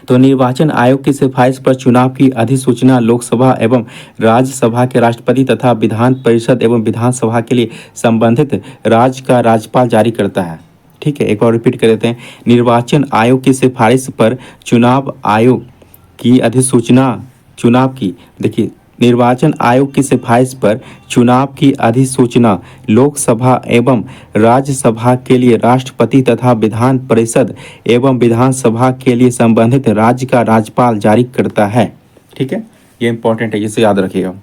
तो निर्वाचन आयोग की सिफारिश पर चुनाव की अधिसूचना लोकसभा एवं राज्यसभा के राष्ट्रपति तथा विधान परिषद एवं विधानसभा के लिए संबंधित राज्य का राज्यपाल जारी करता है, ठीक है। एक बार रिपीट कर देते हैं। निर्वाचन आयोग की सिफारिश पर चुनाव आयोग की अधिसूचना चुनाव की देखिए निर्वाचन आयोग की सिफारिश पर चुनाव की अधिसूचना लोकसभा एवं राज्यसभा के लिए राष्ट्रपति तथा विधान परिषद एवं विधानसभा के लिए संबंधित राज्य का राज्यपाल जारी करता है, ठीक है। ये इंपॉर्टेंट है, इसे याद रखिएगा।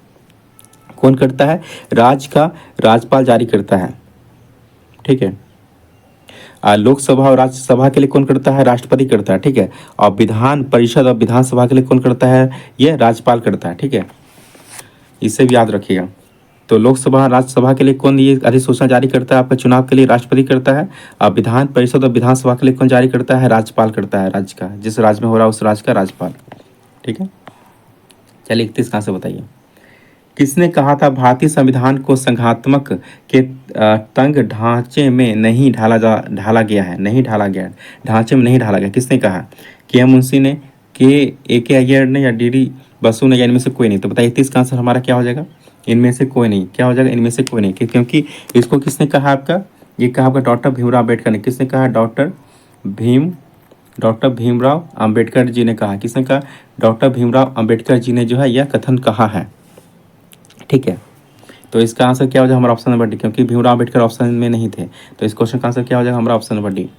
कौन करता है? राज्य का राज्यपाल जारी करता है, ठीक है। लोकसभा और राज्यसभा के लिए कौन करता है? राष्ट्रपति करता है, ठीक है। और विधान परिषद और विधानसभा के लिए कौन करता है? ये राज्यपाल करता है, ठीक है। इसे भी याद रखिएगा। तो लोकसभा राज्यसभा के लिए कौन ये अधिसूचना जारी करता है? आपका चुनाव के लिए राष्ट्रपति करता है। और विधान परिषद और विधानसभा के लिए कौन जारी करता है? राज्यपाल करता है, राज्य का, जिस राज्य में हो रहा है उस राज्य का राज्यपाल, ठीक है। चलिए 31 कहाँ से बताइए। किसने कहा था भारतीय संविधान को संघात्मक के तंग ढांचे में नहीं ढाला गया है? नहीं ढाला गया, ढांचे में नहीं ढाला गया। किसने कहा? के मुंशी ने, के अय्यर ने, या डी बसु ने, या इनमें से कोई नहीं? तो बताइए 30 का आंसर हमारा क्या हो जाएगा? इनमें से कोई नहीं। क्या हो जाएगा? इनमें से कोई नहीं। क्योंकि इसको किसने कहा आपका? ये कहा आपका डॉक्टर भीमराव अम्बेडकर ने। किसने कहा? डॉक्टर भीमराव अम्बेडकर जी ने कहा। किसने कहा? डॉक्टर भीमराव अम्बेडकर जी ने जो है यह कथन कहा है, ठीक है। तो इसका आंसर क्या हो जाएगा? हमारा ऑप्शन नंबर डी, क्योंकि भीमराव अम्बेडकर ऑप्शन में नहीं थे। तो इस क्वेश्चन का आंसर क्या हो जाएगा? हमारा ऑप्शन नंबर डी।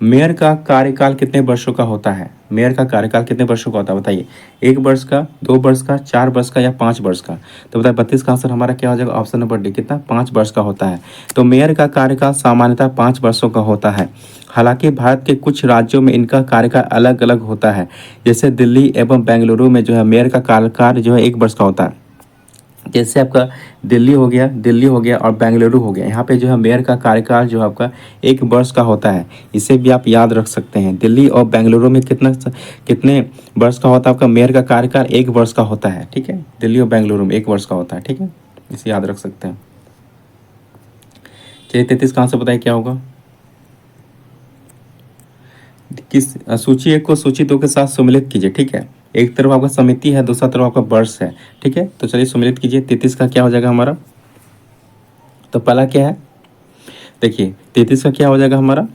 मेयर का कार्यकाल कितने वर्षों का होता है? मेयर का कार्यकाल कितने वर्षों का होता है बताइए? 1 वर्ष का, 2 वर्ष का, 4 वर्ष का, या 5 वर्ष का? तो बताइए 32 का आंसर हमारा क्या हो जाएगा? ऑप्शन नंबर डी, कितना? 5 वर्ष का होता है। तो मेयर का कार्यकाल सामान्यतः 5 वर्षों का होता है। हालांकि भारत के कुछ राज्यों में इनका कार्यकाल अलग अलग होता है। जैसे दिल्ली एवं बेंगलुरु में जो है मेयर का कार्यकाल जो है 1 वर्ष का होता है। जैसे आपका दिल्ली हो गया और बेंगलुरु हो गया, यहाँ पे जो है मेयर का कार्यकाल जो है आपका 1 वर्ष का होता है। इसे भी आप याद रख सकते हैं। दिल्ली और बेंगलुरु में कितने वर्ष का होता है आपका मेयर का कार्यकाल? 1 वर्ष का होता है, ठीक है। दिल्ली और बेंगलुरु में 1 वर्ष का होता है, ठीक है। इसे याद रख सकते हैं। चलिए 33 का आंसर बताइए क्या होगा? किस सूची 1 को सूची 2 के साथ सम्मिलित कीजिए, ठीक है। एक तरफ आपका समिति है, दूसरा तरफ आपका वर्ष है, ठीक है। तो चलिए सम्मिलित कीजिए। 33 का क्या हो जाएगा हमारा? तो पहला क्या है? देखिए 33 का क्या हो जाएगा हमारा?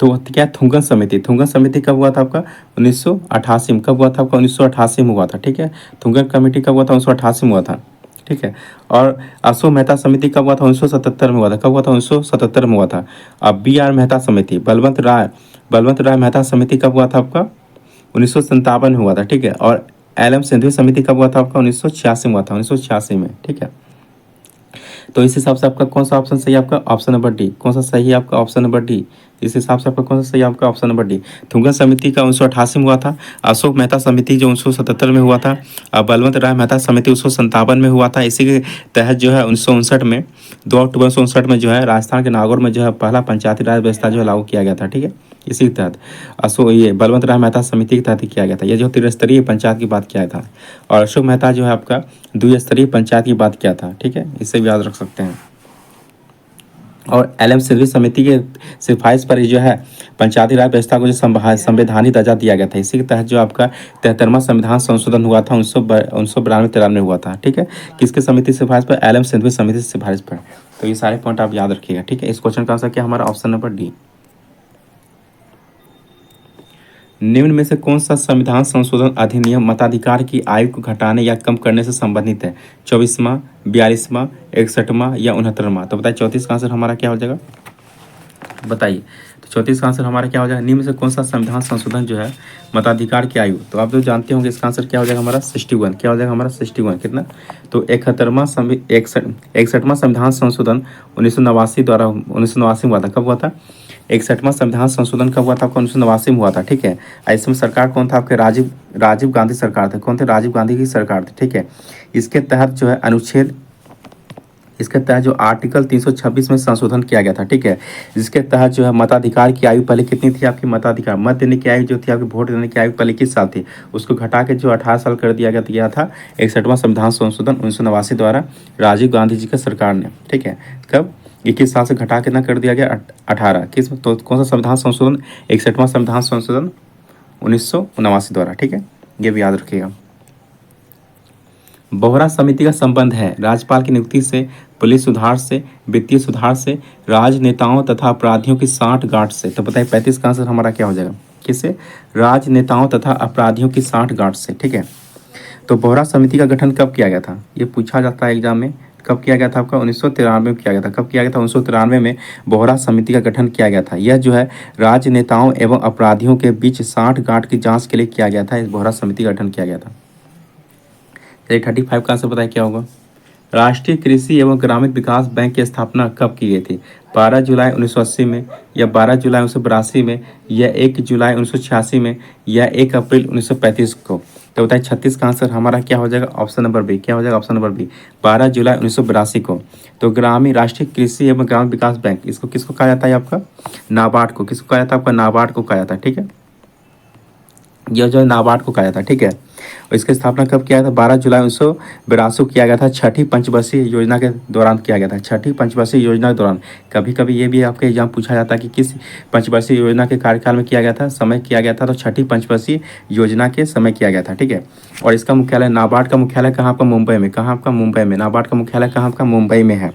तो क्या थुंगन समिति, थुंगन समिति कब हुआ था आपका 1988 में, कब हुआ था आपका 1988 में हुआ था, ठीक है। थुंगन कमेटी कब हुआ था 1988 में हुआ था, ठीक है। और अशोक मेहता समिति कब हुआ था 1977 में हुआ था, कब हुआ था 1977 में हुआ था। अब बी आर मेहता समिति, बलवंत राय मेहता समिति कब हुआ था आपका 1957 में हुआ था, ठीक है। और एल एम सिंधवी समिति कब हुआ था आपका 1986 में हुआ था, 1986 में, ठीक है। तो इस हिसाब से आपका कौन सा ऑप्शन सही है, आपका ऑप्शन नंबर डी। कौन सा सही है आपका ऑप्शन नंबर डी। इस हिसाब से आपका कौन सा सही है, आपका ऑप्शन नंबर डी। थुंगन समिति का 1988 में हुआ था। अशोक मेहता समिति जो 1977 में हुआ था। और बलवंत राय मेहता समिति 1957 में हुआ था। इसी के तहत जो है 1959 में 2 अक्टूबर 1959 में जो है राजस्थान के नागौर में जो है पहला पंचायती राज व्यवस्था जो है लागू किया गया था, ठीक है। इसी के तहत ये बलवंत राय मेहता समिति के तहत ही किया गया था। ये जो त्रिस्तरीय पंचायत की बात किया था। और अशोक मेहता जो है आपका द्विस्तरीय पंचायत की बात किया था, ठीक है। इसे भी याद रख सकते हैं। और एल एम सिंधवी समिति के सिफारिश पर ही जो है पंचायती राज व्यवस्था को जो संवैधानिक दर्जा दिया गया था। इसी के तहत जो आपका 73वां संविधान संशोधन हुआ था 1992-93 में हुआ था, ठीक है। किसके समिति सिफारिश पर, एल एम सिंधवी समिति सिफारिश पर। तो ये सारे पॉइंट आप याद रखिएगा, ठीक है। इस क्वेश्चन का आंसर क्या हमारा ऑप्शन नंबर डी। निम्न में से कौन सा संविधान संशोधन अधिनियम मताधिकार की आयु को घटाने या कम करने से संबंधित है। 24वां, 42वां, 61वां या 69वां। तो बताइए 34 का आंसर हमारा क्या हो जाएगा, बताइए। तो 34 का आंसर हमारा क्या हो जाएगा, निम्न में से कौन सा संविधान संशोधन जो है मताधिकार की आयु। तो आप जो जानते होंगे इसका आंसर क्या हो जाएगा हमारा 61। क्या हो जाएगा हमारा 61 कितना। तो 61वां संविधान संशोधन 1989 द्वारा 1989 में हुआ था। कब हुआ था 61वां संविधान संशोधन कब हुआ था आपका 1989 में हुआ था, ठीक है। इसमें सरकार कौन था आपके राजीव गांधी सरकार थे। कौन थे, राजीव गांधी की सरकार थी, ठीक है। इसके तहत जो है इसके तहत जो आर्टिकल 326 में संशोधन किया गया था, ठीक है। जिसके तहत जो है मताधिकार की आयु पहले कितनी थी आपकी, मताधिकार मत देने की आयु जो थी आपकी, वोट देने की आयु पहले किस साल थी, उसको घटा के जो 18 साल कर दिया गया था 61वां संविधान संशोधन 1989 द्वारा राजीव गांधी जी की सरकार ने, ठीक है। कब 21 साल से घटा के ना कर दिया गया 18 किस, तो कौन सा संविधान संशोधन 61वां संविधान संशोधन 1989 द्वारा, ठीक है। ये भी याद रखिएगा। बोहरा समिति का संबंध है राज्यपाल की नियुक्ति से, पुलिस सुधार से, वित्तीय सुधार से, राजनेताओं तथा अपराधियों की सांठगांठ से। तो बताइए 35 का आंसर हमारा क्या हो जाएगा, किससे, राजनेताओं तथा अपराधियों की सांठगांठ से, ठीक है। तो बोहरा समिति का गठन कब किया गया था, ये पूछा जाता है एग्जाम में। कब किया गया था आपका 1993 में किया गया था। कब किया गया था 1993 में बोहरा समिति का गठन किया गया था। यह जो है राजनेताओं एवं अपराधियों के बीच सांठगांठ की जांच के लिए किया गया था। इस बोहरा समिति का गठन किया गया था। 35 का आंसर बताइए क्या होगा। राष्ट्रीय कृषि एवं ग्रामीण विकास बैंक की स्थापना कब की गई थी, 12 जुलाई 1980 में, या 12 जुलाई 1982 में, या 1 जुलाई 1986 में, या 1 अप्रैल 1935 को। तो बताइए 36 का आंसर हमारा क्या हो जाएगा, ऑप्शन नंबर बी। क्या हो जाएगा ऑप्शन नंबर बी, 12 जुलाई 1982 को। तो ग्रामीण राष्ट्रीय कृषि एवं ग्रामीण विकास बैंक, इसको किसको कहा जाता है आपका, नाबार्ड को। किसको कहा जाता है आपका, नाबार्ड को कहा जाता है, ठीक है। यह जो है नाबार्ड को कहा जाता है, ठीक है। और इसकी स्थापना कब किया गया था, 12 जुलाई 1982 किया गया था। छठी पंचवर्षीय योजना के दौरान किया गया था। छठी पंचवर्षीय योजना के दौरान कभी कभी ये भी आपके एग्जाम पूछा जाता है कि किस पंचवर्षीय योजना के कार्यकाल में किया गया था, समय किया गया था। तो छठी पंचवर्षीय योजना के समय किया गया था, ठीक है। और इसका मुख्यालय, नाबार्ड का मुख्यालय कहाँ आपका, मुंबई में। कहाँ आपका, मुंबई में। नाबार्ड का मुख्यालय कहाँ आपका, मुंबई में है,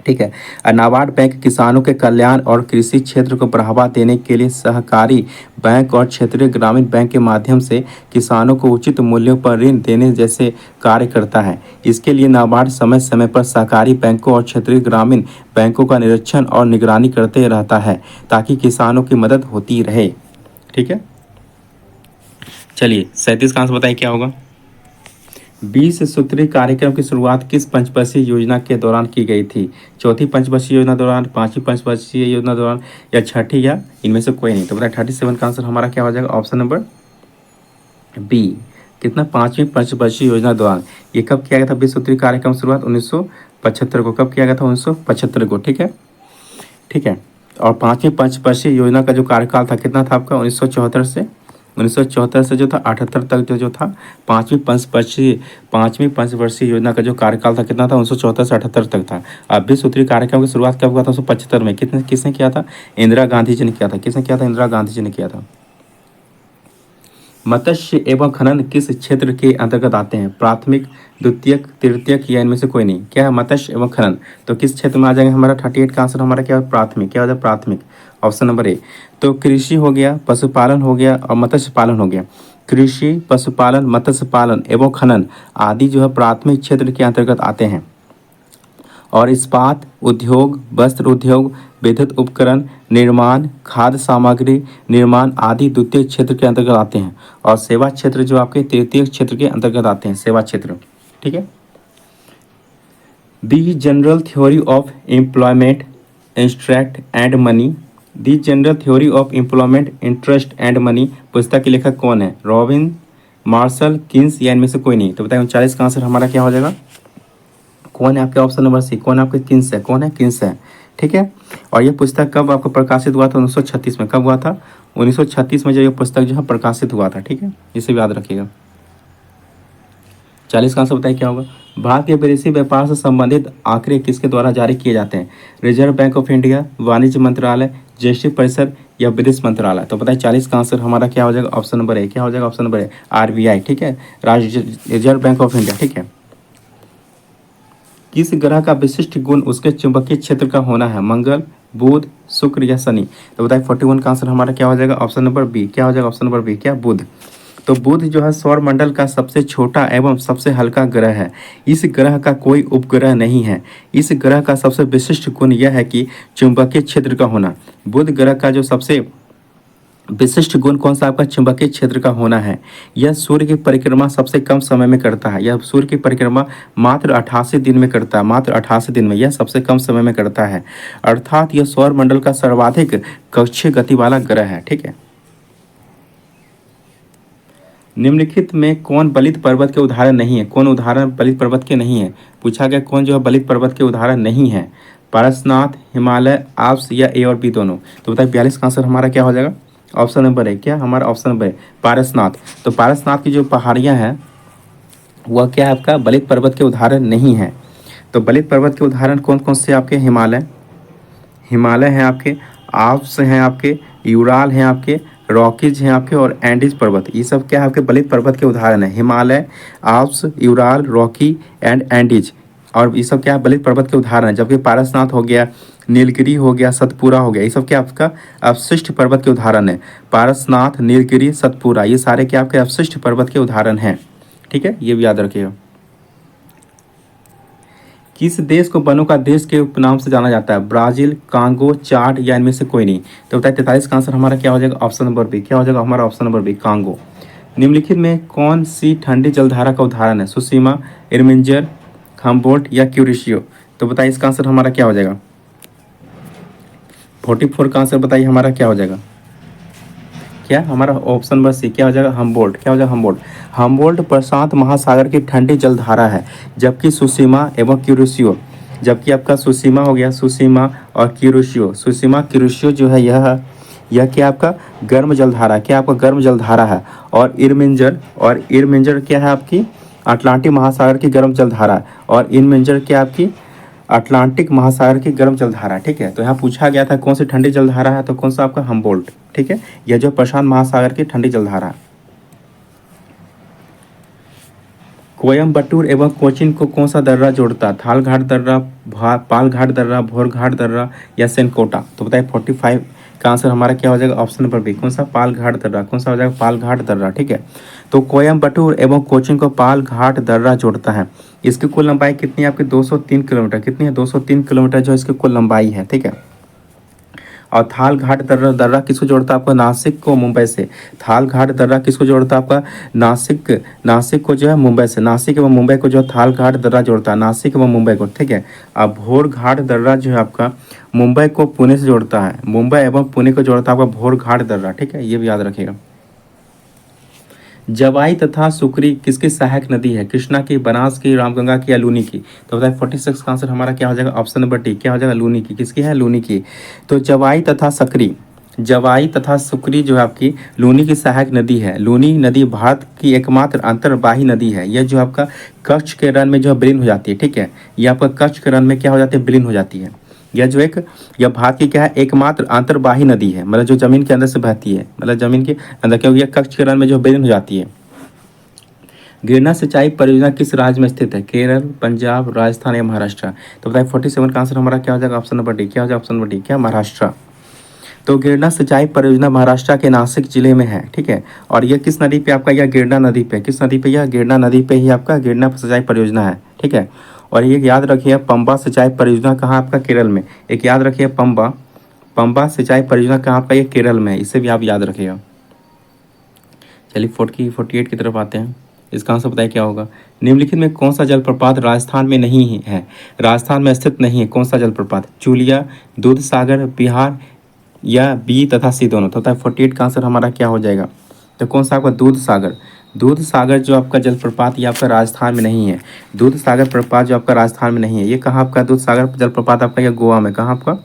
ठीक है। नाबार्ड बैंक किसानों के कल्याण और कृषि क्षेत्र को बढ़ावा देने के लिए सहकारी बैंक और क्षेत्रीय ग्रामीण बैंक के माध्यम से किसानों को उचित मूल्यों पर ऋण देने जैसे कार्य करता है। इसके लिए नाबार्ड समय समय पर सहकारी बैंकों और क्षेत्रीय ग्रामीण बैंकों का निरीक्षण और निगरानी करते रहता है ताकि किसानों की मदद होती रहे, ठीक है। चलिए 37 का आंसर बताइए क्या होगा। 20 सूत्रीय कार्यक्रम की शुरुआत किस पंचवर्षीय योजना के दौरान की गई थी, चौथी पंचवर्षीय योजना दौरान, पांचवी पंचवर्षीय योजना दौरान, या छठी, या इनमें से कोई नहीं। तो बताइए 37 का आंसर हमारा क्या हो जाएगा, ऑप्शन नंबर बी। कितना, पांचवी पंचवर्षीय योजना दौरान। ये कब किया गया था 20 सूत्रीय कार्यक्रम शुरुआत 1975 को। कब किया गया था 1975 को, ठीक है, ठीक है। और पांचवी पंचवर्षीय योजना का जो कार्यकाल था कितना था आपका 1974 से जो था 78 तक जो था पांचवी पंचवर्षीय योजना का जो कार्यकाल था कितना था 1974 से 78 तक था। अब 20 सूत्रीय कार्यक्रम की शुरुआत कब हुआ था 1975 में। किसने किया था, इंदिरा गांधी जी ने किया था। किसने किया था, इंदिरा गांधी जी ने किया था। मत्स्य एवं खनन किस क्षेत्र के अंतर्गत आते हैं, प्राथमिक, द्वितीयक, तृतीयक, या इनमें से कोई नहीं। क्या है, मत्स्य एवं खनन। तो किस क्षेत्र में आ जाएंगे हमारा 38 का आंसर हमारा क्या है, प्राथमिक। क्या हो जाए, प्राथमिक। Option number A. तो कृषि हो गया, पशुपालन हो गया और मत्स्य पालन हो गया। कृषि, पशुपालन, मत्स्य पालन एवं खनन आदि जो है प्राथमिक क्षेत्र के अंतर्गत आते हैं। और इस्पात उद्योग, वस्त्र उद्योग, विद्युत उपकरण निर्माण, खाद्य सामग्री निर्माण आदि द्वितीय क्षेत्र के अंतर्गत आते हैं। और सेवा क्षेत्र जो आपके तृतीय क्षेत्र के अंतर्गत आते हैं, सेवा क्षेत्र। ठीक है। The general theory of employment interest and money, the general theory of employment interest and money पुस्तक के लेखक कौन है? रॉबिन, मार्शल, किन्स या इनमें से कोई नहीं। तो बताइए 39 का आंसर हमारा क्या हो जाएगा? कौन है आपके? Option number C. कौन है आपके? किन्स है। कौन है? किन्स है। ठीक है। और ये पुस्तक कब आपको प्रकाशित हुआ था? 1936 में। कब हुआ था? 1936 में जो ये पुस्तक जो है प्रकाशित हुआ था। ठीक है, इसे भी याद रखिएगा। 40 का आंसर बताइए क्या होगा? भारत के विदेशी व्यापार से संबंधित आंकड़े किसके द्वारा जारी किए जाते हैं? रिजर्व बैंक ऑफ इंडिया, वाणिज्य मंत्रालय, जीएसटी परिषद या विदेश मंत्रालय। तो बताइए 40 का आंसर हमारा क्या हो जाएगा? Option number A. क्या हो जाएगा? Option number A, RBI. ठीक है, रिजर्व बैंक ऑफ इंडिया। ठीक है। किस ग्रह का विशिष्ट गुण उसके चुंबकीय क्षेत्र का होना है? मंगल, बुध, शुक्र या शनि। तो बताइए 41 का आंसर हमारा क्या हो जाएगा? Option number B. क्या हो जाएगा? ऑप्शन नंबर बी, क्या? बुध। तो बुध जो है सौर मंडल का सबसे छोटा एवं सबसे हल्का ग्रह है। इस ग्रह का कोई उपग्रह नहीं है। इस ग्रह का सबसे विशिष्ट गुण यह है कि चुंबकीय क्षेत्र का होना। बुध ग्रह का जो सबसे विशिष्ट गुण कौन सा? आपका चुंबकीय क्षेत्र का होना है। यह सूर्य की परिक्रमा सबसे कम समय में करता है। यह सूर्य की परिक्रमा मात्र 88 दिन में करता है। मात्र 88 दिन में यह सबसे कम समय में करता है। अर्थात यह सौर मंडल का सर्वाधिक कक्षीय गति वाला ग्रह है। ठीक है। निम्नलिखित में कौन बलित पर्वत के उदाहरण नहीं है? कौन उदाहरण बलित पर्वत के नहीं है? पूछा गया कौन जो है बलित पर्वत के उदाहरण नहीं है? पारसनाथ, हिमालय, आल्प्स या ए और बी दोनों। तो बताइए 42 का आंसर हमारा क्या हो जाएगा? ऑप्शन नंबर है। क्या हमारा? ऑप्शन नंबर है पारसनाथ। तो पारसनाथ की जो पहाड़ियाँ हैं वह क्या है? आपका बलित पर्वत के उदाहरण नहीं है। तो बलित पर्वत के उदाहरण कौन कौन से? आपके हिमालय, हिमालय हैं आपके, आल्प्स हैं आपके, यूराल हैं आपके, रॉकीज हैं आपके और एंडीज पर्वत। ये सब क्या है? आपके बलित पर्वत के उदाहरण है। Himalaya, Alps, Ural, Rocky and Andes, और ये सब क्या है? बलित पर्वत के उदाहरण है। जबकि पारसनाथ हो गया, नीलगिरी हो गया, सतपुरा हो गया, ये सब क्या आपका अवशिष्ट पर्वत के उदाहरण है। पारसनाथ, नीलगिरी, सतपुरा ये सारे क्या आपके अवशिष्ट पर्वत के उदाहरण हैं। ठीक है, ये भी याद रखिएगा। किस देश को वनों का देश के उपनाम से जाना जाता है? ब्राजील, कांगो, चाड या इनमें से कोई नहीं। तो बताइए 43 का आंसर हमारा क्या हो जाएगा? Option number B. क्या हो जाएगा हमारा? Option number B, Congo. निम्नलिखित में कौन सी ठंडी जलधारा का उदाहरण है? सुसीमा, इरमिंजर, हम्बोल्ट या क्यूरिशियो। तो बताइए इसका आंसर हमारा क्या हो जाएगा? 44 का आंसर बताइए हमारा क्या हो जाएगा? क्या हमारा? Option number C. क्या हो जाएगा? हम्बोल्ट। क्या हो जाएगा? हम्बोल्ट। हम्बोल्ट प्रशांत महासागर की ठंडी जलधारा है। जबकि सुसीमा एवं क्यूरिशियो, जबकि आपका सुसीमा हो गया, सुसीमा और क्यूरिशियो, सुसीमा क्यूरिशियो जो है यह क्या आपका गर्म जलधारा, क्या आपका गर्म जलधारा है। और इरमिंजर क्या है? आपकी अटलांटिक महासागर की गर्म जलधारा। और इरमिंजर क्या आपकी अटलांटिक महासागर की गर्म जलधारा। ठीक है। तो यहाँ पूछा गया था कौन सी ठंडी जलधारा है? तो कौन सा आपका? हम्बोल्ट। ठीक है, यह जो प्रशांत महासागर की ठंडी जलधारा है। कोयम्बटूर एवं कोचीन को कौन सा दर्रा जोड़ता है? थालघाट दर्रा, पालघाट दर्रा, भोरघाट दर्रा या सेनकोटा। तो बताइए 45 का आंसर हमारा क्या हो जाएगा? Option number B. कौन सा? पालघाट दर्रा। कौन सा हो जाएगा? पालघाट दर्रा। ठीक है। तो कोयम्बटूर एवं कोचीन को पालघाट दर्रा जोड़ता है। इसकी कुल लंबाई कितनी है आपकी? 203 किलोमीटर। कितनी है? 203 किलोमीटर जो इसकी कुल लंबाई है। ठीक है। और थालघाट दर्रा किसको जोड़ता है? आपका नासिक को मुंबई से। थालघाट दर्रा किसको जोड़ता है? आपका नासिक को जो है मुंबई से, नासिक एवं मुंबई को जो है थालघाट दर्रा जोड़ता है, नासिक एवं मुंबई को। ठीक है। अब भोरघाट दर्रा जो है आपका मुंबई को पुणे से जोड़ता है, मुंबई एवं पुणे को जोड़ता है आपका भोरघाट दर्रा। ठीक है, ये भी याद रखिएगा। जवाई तथा सुकरी किसकी सहायक नदी है? कृष्णा की, बनास की, रामगंगा की या लूनी की। तो बताइए 46 का आंसर हमारा क्या हो जाएगा? Option number D. क्या हो जाएगा? लूनी की। किसकी है? लूनी की। तो जवाई तथा सुकरी जो है आपकी लूनी की सहायक नदी है। लूनी नदी भारत की एकमात्र अंतर्वाही नदी है। यह जो आपका कच्छ के रण में जो है विलीन हो जाती है। ठीक है, यह आपका कच्छ के रण में क्या हो जाती है? विलीन हो जाती है। यह भारत की क्या है? एकमात्र अंतर्वाही नदी है, मतलब जो जमीन के अंदर से बहती है, मतलब जमीन के अंदर, क्योंकि यह कच्छ के रण में जो विलीन हो जाती है। गिरना सिंचाई परियोजना किस राज्य में स्थित है? केरल, पंजाब, राजस्थान या महाराष्ट्र। तो बताइए 47 का आंसर हमारा क्या हो जाएगा? Option number D. क्या हो जाएगा? Option number D. क्या? महाराष्ट्र। तो गिरना सिंचाई परियोजना महाराष्ट्र के नासिक जिले में है, ठीक है। और यह किस नदी पे आपका, यह गिरना नदी पे, किस नदी पे, यह गिरना नदी पे ही आपका गिरना सिंचाई परियोजना है, ठीक है। और ये याद रखिए पंबा सिंचाई परियोजना कहाँ आपका, केरल में। एक याद रखिए पंबा, पंबा सिंचाई परियोजना कहाँ आपका, ये केरल में है, इसे भी आप याद रखिएगा। चलिए 48 की तरफ आते हैं। इसका आंसर बताइए क्या होगा। निम्नलिखित में कौन सा जलप्रपात राजस्थान में नहीं है, राजस्थान में स्थित नहीं है, कौन सा जलप्रपात, चूलिया, दूध सागर, बिहार या बी तथा सी दोनों। तो 48 का आंसर हमारा क्या हो जाएगा, तो कौन सा आपका दूध सागर। दूध सागर जो आपका जलप्रपात ये आपका राजस्थान में नहीं है। दूध सागर प्रपात जो आपका राजस्थान में नहीं है, ये कहाँ आपका दूध सागर जलप्रपात आपका, यह गोवा में, कहाँ आपका,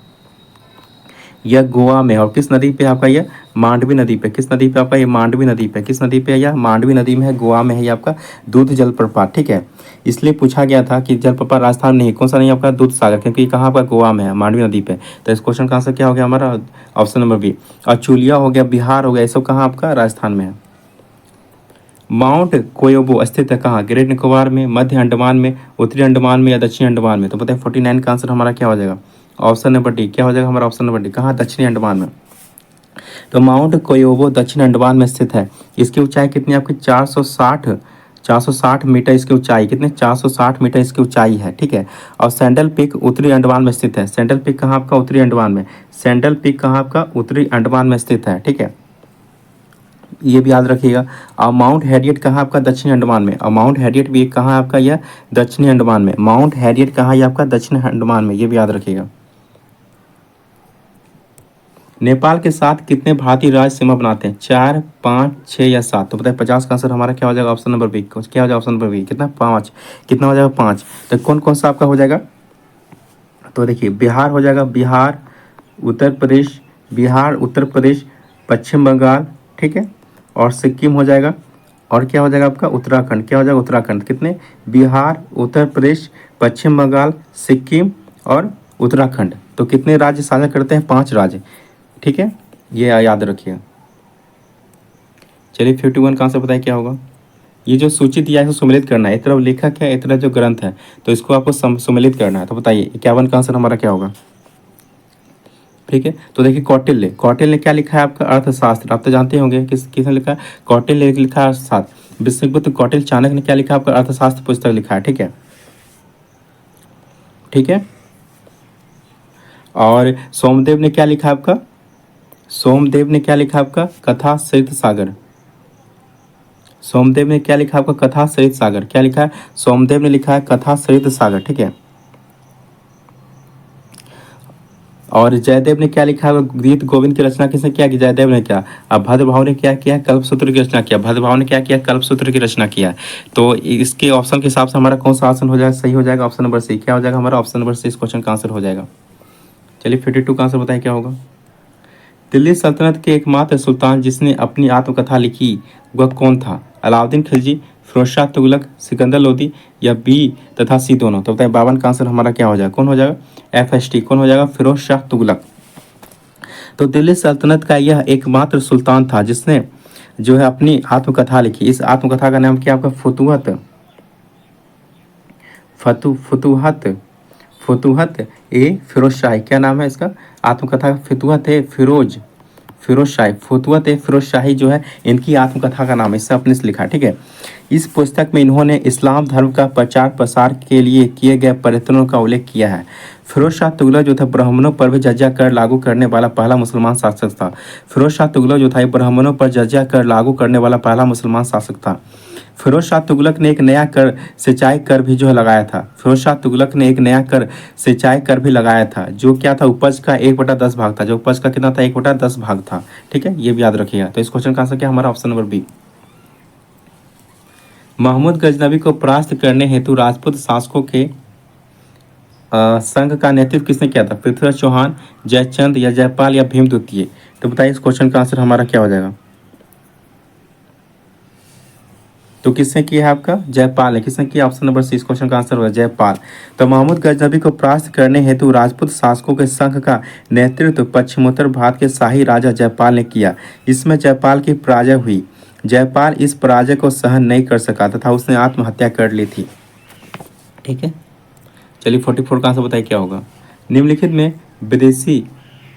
यह गोवा में। और किस नदी पे आपका, यह मांडवी नदी पे, किस नदी पे आपका, ये मांडवी नदी पे, किस नदी पे है, यह मांडवी नदी में है, गोवा में है ये आपका दूध जलप्रपात, ठीक है। इसलिए पूछा गया था कि जलप्रपात राजस्थान नहीं, कौन सा नहीं आपका, दूध सागर, क्योंकि कहाँ आपका, गोवा में है, मांडवी नदी पे। तो इस क्वेश्चन का आंसर क्या हो गया हमारा, ऑप्शन नंबर बी। और चूलिया हो गया, बिहार हो गया, ये सब कहाँ आपका, राजस्थान में है। माउंट कोयोबो स्थित है कहाँ, ग्रेट निकोबार में, मध्य अंडमान में, उत्तरी अंडमान में या दक्षिणी अंडमान में। तो बताइए 49 का आंसर हमारा क्या हो जाएगा, ऑप्शन नंबर डी। क्या हो जाएगा हमारा ऑप्शन नंबर डी, कहाँ, दक्षिणी अंडमान में। तो माउंट कोयोबो दक्षिण अंडमान में स्थित है। इसकी ऊंचाई कितनी आपकी, 460 मीटर इसकी ऊंचाई, कितने, 460 मीटर इसकी ऊंचाई है, ठीक है। और सैंडल पीक उत्तरी अंडमान में स्थित है। सैंडल पीक कहाँ आपका, उत्तरी अंडमान में। सैंडल पीक कहाँ आपका, उत्तरी अंडमान में स्थित है, ठीक है, ये भी याद रखिएगा। और माउंट हैरियट कहाँ आपका, दक्षिणी अंडमान में। और माउंट हैरियट भी कहाँ आपका, यह दक्षिणी अंडमान में। माउंट हैरियट कहाँ है आपका, दक्षिणी अंडमान में, ये भी याद रखिएगा। नेपाल के साथ कितने भारतीय राज्य सीमा बनाते हैं, 4, 5, 6 या 7। तो बताइए 50 का आंसर हमारा क्या हो जाएगा, ऑप्शन नंबर बी। क्या हो जाएगा ऑप्शन नंबर बी, कितना, 5, कितना हो जाएगा, 5। तो कौन कौन सा आपका हो जाएगा, तो देखिए बिहार हो जाएगा, बिहार, उत्तर प्रदेश, बिहार, उत्तर प्रदेश, पश्चिम बंगाल, ठीक है, और सिक्किम हो जाएगा। और क्या हो जाएगा आपका, उत्तराखंड, क्या हो जाएगा, उत्तराखंड। कितने, बिहार, उत्तर प्रदेश, पश्चिम बंगाल, सिक्किम और उत्तराखंड। तो कितने राज्य साझा करते हैं, 5 राज्य, ठीक है, ये याद रखिए। चलिए 51 का आंसर बताइए क्या होगा। ये जो सूची दिया है इसको सम्मिलित करना है, एक तरफ लेखक है, एक तरफ जो ग्रंथ है, तो इसको आपको सम्मिलित करना है। तो बताइए 51 का आंसर हमारा क्या होगा, ठीक है। तो देखिए कौटिल्य, कौटिल्य ने क्या लिखा है आपका, अर्थशास्त्र, आप तो जानते होंगे किसने लिखा है, कौटिल्य ने लिखा है अर्थशास्त्र। विश्वगुप्त कौटिल्य चाणक्य ने क्या लिखा है आपका, अर्थशास्त्र पुस्तक लिखा है, ठीक है, ठीक है। और सोमदेव ने क्या लिखा आपका, सोमदेव ने क्या लिखा आपका, कथा सरित सागर। सोमदेव ने क्या लिखा आपका, कथा सरित सागर, क्या लिखा है, सोमदेव ने लिखा है कथा सरित सागर, ठीक है। और जयदेव ने क्या लिखा है, गीत गोविंद की रचना किसने किया, कि जयदेव ने किया। अब भद्रभाव ने क्या किया, कल्पसूत्र की रचना किया। भद्रभाव ने क्या किया, कल्पसूत्र की रचना किया। तो इसके ऑप्शन के हिसाब से हमारा कौन सा ऑप्शन हो जाएगा, सही हो जाएगा, ऑप्शन नंबर सी। क्या हो जाएगा हमारा, ऑप्शन नंबर सी इस क्वेश्चन का आंसर हो जाएगा। चलिए 52 का आंसर बताएं क्या होगा। दिल्ली सल्तनत के एकमात्र सुल्तान जिसने अपनी आत्मकथा लिखी वह कौन था, अलाउद्दीन खिलजी, फिरोज शाह तुगलक, सिकंदर लोदी या बी तथा सी दोनों। तो बताएं 52 का आंसर हमारा क्या हो जाएगा, कौन हो जाएगा, FST, कौन हो जाएगा, फिरोज शाह तुगलक। तो दिल्ली सल्तनत का यह एकमात्र सुल्तान था जिसने जो है अपनी आत्मकथा लिखी। इस आत्मकथा का नाम क्या आपका, फतूहत ए फिरोज शाही। क्या नाम है इसका, आत्मकथा का, फतूहत ए फिरोज शाही, फतूहत ए फिरोज शाही जो है इनकी आत्मकथा का नाम है, इससे अपने से लिखा, ठीक है। इस पुस्तक में इन्होंने इस्लाम धर्म का प्रचार प्रसार के लिए किए गए प्रयत्नों का उल्लेख किया है। फिरोज शाह तुगलक जो था ब्राह्मणों पर भी जजिया कर लागू करने वाला पहला मुसलमान शासक था। फिरोज शाह तुगलक जो था ब्राह्मणों पर जजिया कर लागू करने वाला पहला मुसलमान शासक था। फिरोज शाह तुगलक ने एक नया कर सिंचाई कर भी जो है लगाया था। फिरोज शाह तुगलक ने एक नया कर सिंचाई कर भी लगाया था जो क्या था, उपज का 1/10 भाग था। जो उपज का कितना था, 1/10 भाग था, ठीक है, ये भी याद रखिएगा। तो इस क्वेश्चन का आंसर क्या हमारा, option number B. Mahmud Ghaznavi को परास्त करने हेतु राजपूत शासकों के संघ का नेतृत्व किसने किया था, पृथ्वीराज चौहान, जयचंद या जयपाल या भीम द्वितीय। तो बताइए इस क्वेश्चन का आंसर हमारा क्या हो जाएगा। तो किसने किया है आपका, जयपाल है, किसने किया, ऑप्शन नंबर सी इस क्वेश्चन का आंसर होगा, जयपाल। तो महमूद गजनबी को परास्त करने हेतु राजपूत शासकों के संघ का नेतृत्व पश्चिमोत्तर भारत के शाही राजा जयपाल ने किया। इसमें जयपाल की पराजय हुई। जयपाल इस पराजय को सहन नहीं कर सका तथा उसने आत्महत्या कर ली थी, ठीक है। चलिए 44 का आंसर बताइए क्या होगा। निम्नलिखित में विदेशी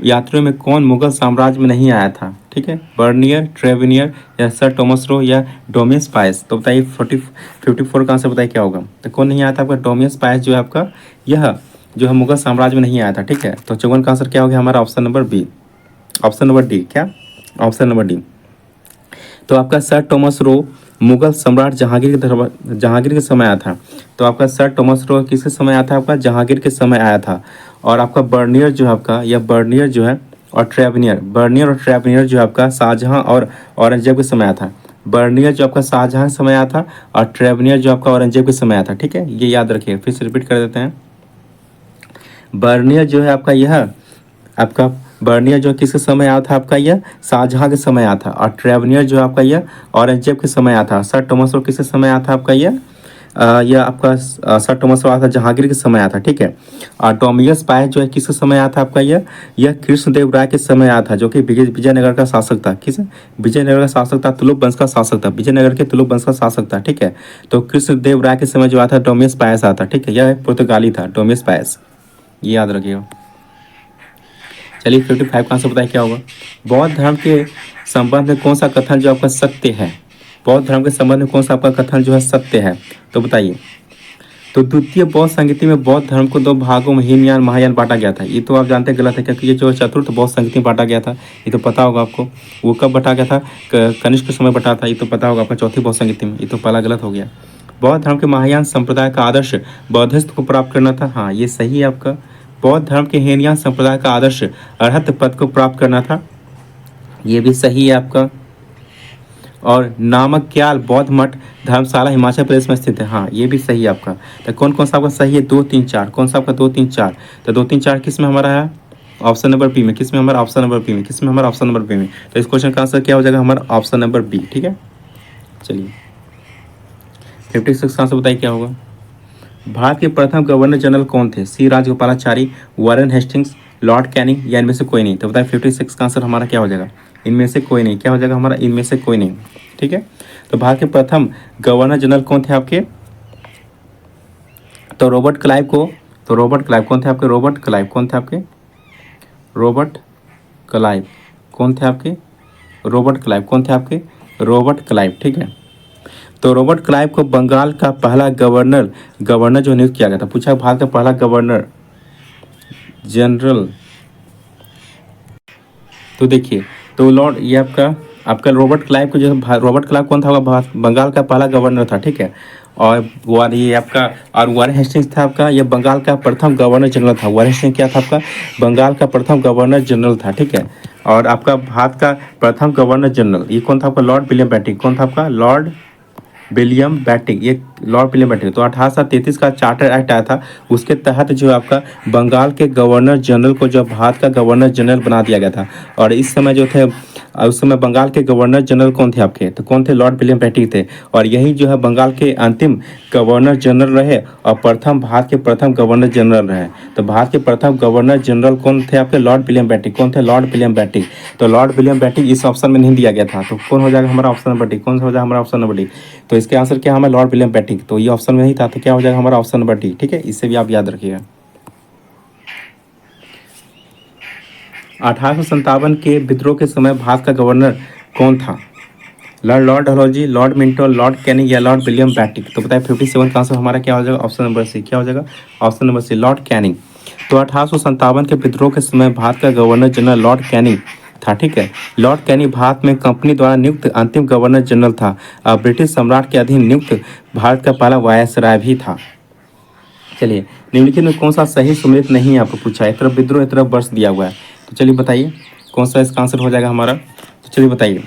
यात्रियों में कौन मुगल साम्राज्य में नहीं आया था? ठीक है, बर्नियर, ट्रेवेनियर या सर टॉमस रो या डोमियस पायस। तो बताइए 54 का आंसर बताइए क्या होगा? तो कौन नहीं आया था आपका? डोमियस पायस जो है आपका, यह जो है मुगल साम्राज्य में नहीं आया था। ठीक है, तो 54 का आंसर क्या हो गया हमारा? Option number B, option number D. क्या? Option number D. तो आपका सर टॉमस रो मुगल सम्राट जहांगीर के समय आया था। तो आपका सर टॉमस रो किसके समय आया था? आपका जहांगीर के समय आया था। और आपका बर्नियर जो है आपका, यह बर्नियर जो है और ट्रेवेनियर जो है आपका शाहजहां और औरंगजेब के समय आया था। बर्नियर जो आपका शाहजहां के समय आया था और ट्रेवेनियर जो आपका औरंगजेब के समय आया था। ठीक है, ये याद रखिए, फिर से रिपीट कर देते हैं। बर्नियर जो है आपका, यह आपका बर्नियर जो किसके समय आया था? आपका यह शाहजहां के समय आया था। और ट्रेवेनियर जो आपका यह औरंगजेब के समय आया था। सर टॉमस रो किसके समय आया था? आपका यह आपका सर टॉमस रो आया था जहांगीर के समय आया था। ठीक है, और टॉमियस पायस जो है किसके समय आया था? आपका यह कृष्णदेव राय के समय आया था, जो कि विजयनगर का शासक था। किस? विजयनगर का शासक था, तुलुक वंश का शासक था, विजयनगर के तुलुक वंश का शासक था। ठीक है, तो कृष्णदेव राय के समय जो आया था टॉमियस पायस आया था। ठीक है, यह पुर्तगाली था टॉमियस पायस, ये याद रखिएगा। चलिए 55 का आंसर बताइए क्या होगा? बौद्ध धर्म के संबंध में कौन सा कथन जो आपका सत्य है? बौद्ध धर्म के संबंध में कौन सा आपका कथन जो है सत्य है? तो बताइए। तो द्वितीय बौद्ध संगीति में बौद्ध धर्म को दो भागों में हीनयान महायान बांटा गया था। ये तो आप जानते हैं गलत है, क्योंकि ये जो चतुर्थ बौद्ध संगीति में बांटा गया था, ये तो पता होगा आपको। वो कब बांटा गया था? कनिष्क के समय बांटा था, ये तो पता होगा आपका चौथी बौद्ध संगीति में। ये तो पहला गलत हो गया। बौद्ध धर्म के महायान संप्रदाय का आदर्श बौद्धिस्त को प्राप्त करना था। हाँ, ये सही है आपका। बौद्ध धर्म के हीनयान संप्रदाय का आदर्श अरहत पद को प्राप्त करना था, ये भी सही है आपका। और नामक्याल बौद्ध मठ धर्मशाला हिमाचल प्रदेश में स्थित है। हाँ, ये भी सही है आपका। तो कौन कौन सा आपका सही है? 2, 3, 4। कौन सा आपका 2, 3, 4? तो 2, 3, 4 किस में हमारा है? ऑप्शन नंबर बी में। किस में हमारा? ऑप्शन नंबर बी में। किस में हमारा? ऑप्शन नंबर बी में। तो इस क्वेश्चन का आंसर क्या हो जाएगा हमारा? Option number B. ठीक है, चलिए 56 का आंसर बताइए क्या होगा? भारत के प्रथम गवर्नर जनरल कौन थे? C Rajagopalachari, Warren Hastings, Lord Canning या इनमें से कोई नहीं? तो बताइए 56 का आंसर हमारा क्या हो जाएगा? इनमें से कोई नहीं। क्या हो जाएगा हमारा? इनमें से कोई नहीं। ठीक है, तो भारत के प्रथम गवर्नर जनरल कौन थे आपके? तो रॉबर्ट क्लाइव कौन थे आपके? रॉबर्ट क्लाइव कौन थे आपके? रॉबर्ट क्लाइव कौन थे आपके? Robert Clive. ठीक है, तो रॉबर्ट क्लाइव को बंगाल का पहला गवर्नर जो नियुक्त किया गया था। पूछा भारत का पहला गवर्नर जनरल। तो देखिए, तो लॉर्ड ये आपका रॉबर्ट क्लाइव को जो रॉबर्ट क्लाइव कौन था? बंगाल का पहला गवर्नर था। ठीक है, और ये आपका और वारेन हेस्टिंग्स था आपका, ये बंगाल का प्रथम गवर्नर जनरल था। वारेन हेस्टिंग्स क्या था आपका? बंगाल का प्रथम गवर्नर जनरल था। ठीक है, और आपका भारत का प्रथम गवर्नर जनरल ये कौन था आपका? Lord William Bentinck. कौन था आपका? Lord William Bentinck. ये लॉर्ड विलियम बेंटिक। तो 1833 का चार्टर एक्ट आया था, उसके तहत जो आपका बंगाल के गवर्नर जनरल को जो भारत का गवर्नर जनरल बना दिया गया था। और इस समय जो थे, उस समय बंगाल के गवर्नर जनरल कौन थे आपके? तो कौन थे? लॉर्ड विलियम बेंटिक थे। और यही जो है बंगाल के अंतिम गवर्नर जनरल रहे और भारत के प्रथम गवर्नर जनरल रहे। तो भारत के प्रथम गवर्नर जनरल कौन थे आपके? Lord William Bentinck. कौन थे? Lord William Bentinck. तो लॉर्ड विलियम बेंटिक इस ऑप्शन में नहीं दिया गया था, तो कौन हो जाएगा हमारा? Option number D. कौन सा हो जाएगा हमारा? Option number D. तो इसके आंसर क्या हमारा? Lord William Bentinck. तो ये ऑप्शन में नहीं था, तो क्या हो जाएगा हमारा? Option number D. ठीक है, इसे भी आप याद रखिएगा। 1857 के विद्रोह के समय भारत का गवर्नर कौन था? Lord Dalhousie, lord Minto, lord Canning या लॉर्ड विलियम बेंटिक? तो बताइए 57 का आंसर हमारा क्या हो जाएगा? Option number C. क्या हो जाएगा? Option number C, lord Canning. तो 1857 के विद्रोह के समय भारत का गवर्नर जनरल लॉर्ड कैनिंग था। ठीक है, लॉर्ड कैनिंग भारत में कंपनी द्वारा नियुक्त अंतिम गवर्नर जनरल था। ब्रिटिश सम्राट के अधीन नियुक्त भारत का पहला वायसराय भी था। चलिए, निम्नलिखित में कौन सा सही सुमेलित नहीं है आपको पूछा है? एक तरफ विद्रोह, एक तरफ वर्ष दिया हुआ है। तो चलिए बताइए कौन सा इसका आंसर हो जाएगा हमारा? तो चलिए बताइए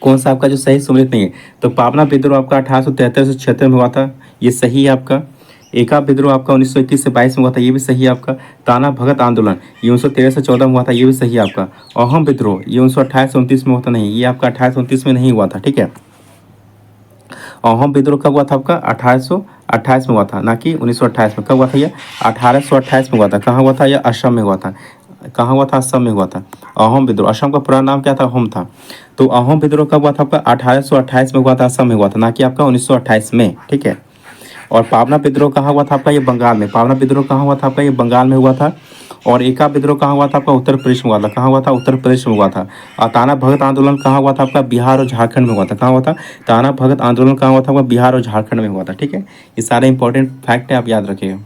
कौन सा आपका जो सही सुमेलित नहीं है? तो पाबना विद्रोह आपका 1873 से 76 में हुआ था, ये सही है आपका। एका विद्रोह आपका 1921 से 22 में हुआ था, ये भी सही है आपका। ताना भगत आंदोलन ये 1913 से 14 में हुआ था, ये भी सही है आपका। अहम विद्रोह ये 1928 से 29 में हुआ था, नहीं ये आपका 28-29 में नहीं हुआ था। ठीक है, अहम विद्रोह कब हुआ था आपका? 1828 में हुआ था, ना कि 1928 में। कब हुआ था ये? 1828 में हुआ था। कहाँ हुआ था? यह असम में हुआ था। कहाँ हुआ था? असम में हुआ था। अहोम विद्रोह, असम का पूरा नाम क्या था? अहोम था। तो अहोम विद्रोह कब हुआ था आपका? 1828 में हुआ था, असम में हुआ था, ना कि आपका 1928 में। ठीक है, और पावना विद्रोह कहाँ हुआ था आपका, ये बंगाल में। पावना विद्रोह कहाँ हुआ था आपका, ये बंगाल में हुआ था। और एका विद्रोह कहाँ हुआ था आपका, उत्तर प्रदेश में हुआ था। कहाँ हुआ था, उत्तर प्रदेश में हुआ था। और ताना भगत आंदोलन कहाँ हुआ था आपका, बिहार और झारखंड में हुआ था। कहाँ हुआ था, ताना भगत आंदोलन कहाँ हुआ था आपका, बिहार और झारखंड में हुआ था। ठीक है, ये सारे इंपॉर्टेंट फैक्ट है, आप याद रखिएगा।